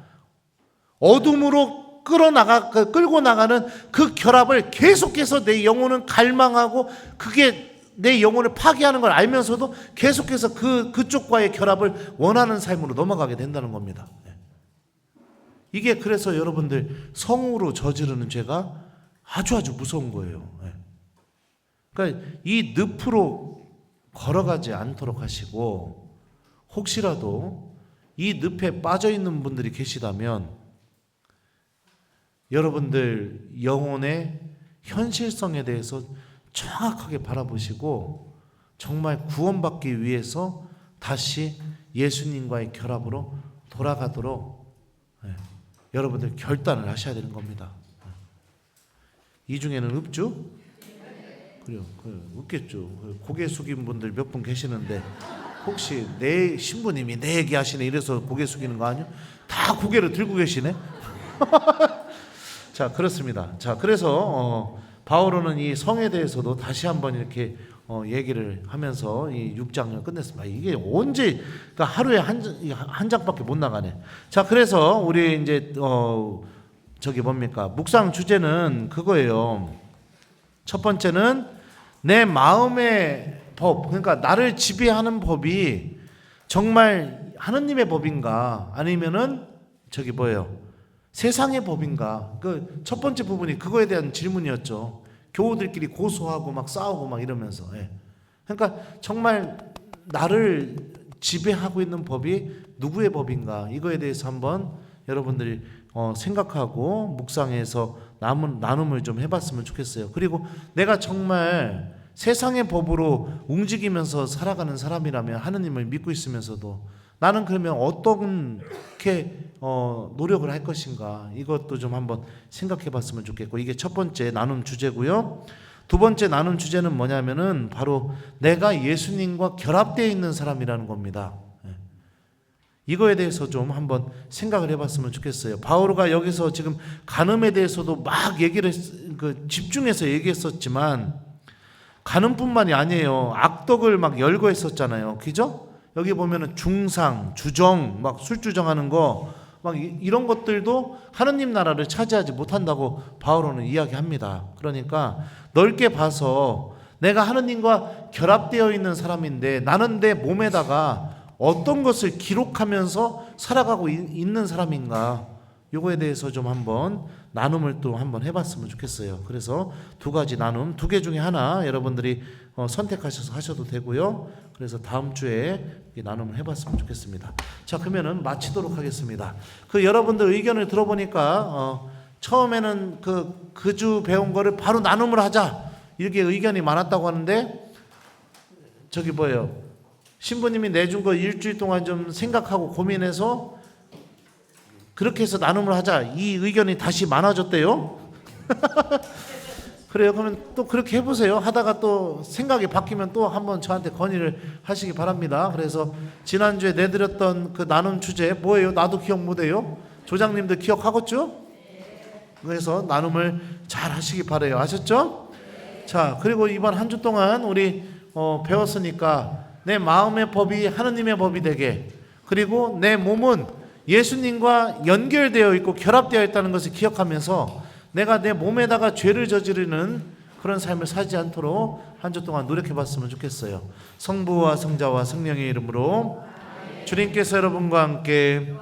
어둠으로 끌고 나가는 그 결합을 계속해서 내 영혼은 갈망하고, 그게 내 영혼을 파괴하는 걸 알면서도 계속해서 그쪽과의 결합을 원하는 삶으로 넘어가게 된다는 겁니다. 이게 그래서 여러분들 성으로 저지르는 죄가 아주 무서운 거예요. 그러니까 이 늪으로 걸어가지 않도록 하시고, 혹시라도 이 늪에 빠져 있는 분들이 계시다면 여러분들 영혼의 현실성에 대해서 정확하게 바라보시고 정말 구원받기 위해서 다시 예수님과의 결합으로 돌아가도록 여러분들 결단을 하셔야 되는 겁니다. 이 중에는 없죠? 그래요. 없겠죠. 고개 숙인 분들 몇 분 계시는데 혹시 내 신부님이 내 얘기 하시네 이래서 고개 숙이는 거 아니요? 다 고개를 들고 계시네. 자, 그렇습니다. 자, 그래서 바오로는 이 성에 대해서도 다시 한번 이렇게 얘기를 하면서 이 6장을 끝냈습니다. 이게 언제, 그러니까 하루에 한 장밖에 못 나가네. 자, 그래서 우리 이제 뭡니까? 묵상 주제는 그거예요. 첫 번째는 내 마음의 법, 그러니까 나를 지배하는 법이 정말 하느님의 법인가, 아니면은 세상의 법인가. 그 첫 번째 부분이 그거에 대한 질문이었죠. 교우들끼리 고소하고 막 싸우고 막 이러면서. 그러니까 정말 나를 지배하고 있는 법이 누구의 법인가, 이거에 대해서 한번 여러분들이 생각하고 묵상해서 나눔을 좀 해봤으면 좋겠어요. 그리고 내가 정말 세상의 법으로 움직이면서 살아가는 사람이라면, 하느님을 믿고 있으면서도 나는 그러면 어떻게 노력을 할 것인가, 이것도 좀 한번 생각해 봤으면 좋겠고, 이게 첫 번째 나눔 주제고요. 두 번째 나눔 주제는 뭐냐면은 바로 내가 예수님과 결합되어 있는 사람이라는 겁니다. 이거에 대해서 좀 한번 생각을 해봤으면 좋겠어요. 바오로가 여기서 지금 간음에 대해서도 막 얘기를 집중해서 얘기했었지만, 간음뿐만이 아니에요. 악덕을 막 열거했었잖아요. 그죠? 여기 보면은 중상, 주정, 막 술주정하는 거, 막 이런 것들도 하느님 나라를 차지하지 못한다고 바오로는 이야기합니다. 그러니까 넓게 봐서 내가 하느님과 결합되어 있는 사람인데, 나는 내 몸에다가 어떤 것을 기록하면서 살아가고 있는 사람인가, 요거에 대해서 좀 한번 나눔을 또 한번 해봤으면 좋겠어요. 그래서 두 가지 나눔, 두 개 중에 하나 여러분들이 선택하셔서 하셔도 되고요. 그래서 다음 주에 나눔을 해봤으면 좋겠습니다. 자, 그러면은 마치도록 하겠습니다. 여러분들 의견을 들어보니까 처음에는 그 주 배운 거를 바로 나눔을 하자, 이렇게 의견이 많았다고 하는데, 신부님이 내준 거 일주일 동안 좀 생각하고 고민해서 그렇게 해서 나눔을 하자, 이 의견이 다시 많아졌대요. 그래요. 그러면 또 그렇게 해보세요. 하다가 또 생각이 바뀌면 또 한번 저한테 건의를 하시기 바랍니다. 그래서 지난주에 내드렸던 그 나눔 주제 뭐예요? 나도 기억 못해요. 조장님들 기억하겠죠? 그래서 나눔을 잘 하시기 바라요. 아셨죠? 자, 그리고 이번 한 주 동안 우리 배웠으니까 내 마음의 법이 하느님의 법이 되게, 그리고 내 몸은 예수님과 연결되어 있고 결합되어 있다는 것을 기억하면서 내가 내 몸에다가 죄를 저지르는 그런 삶을 살지 않도록 한 주 동안 노력해 봤으면 좋겠어요. 성부와 성자와 성령의 이름으로 주님께서 여러분과 함께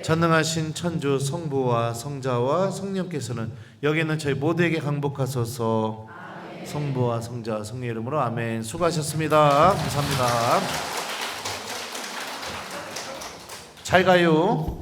전능하신 천주 성부와 성자와 성령께서는 여기 있는 저희 모두에게 강복하소서. 성부와 성자 성령의 이름으로 아멘. 수고하셨습니다. 감사합니다. 잘 가요.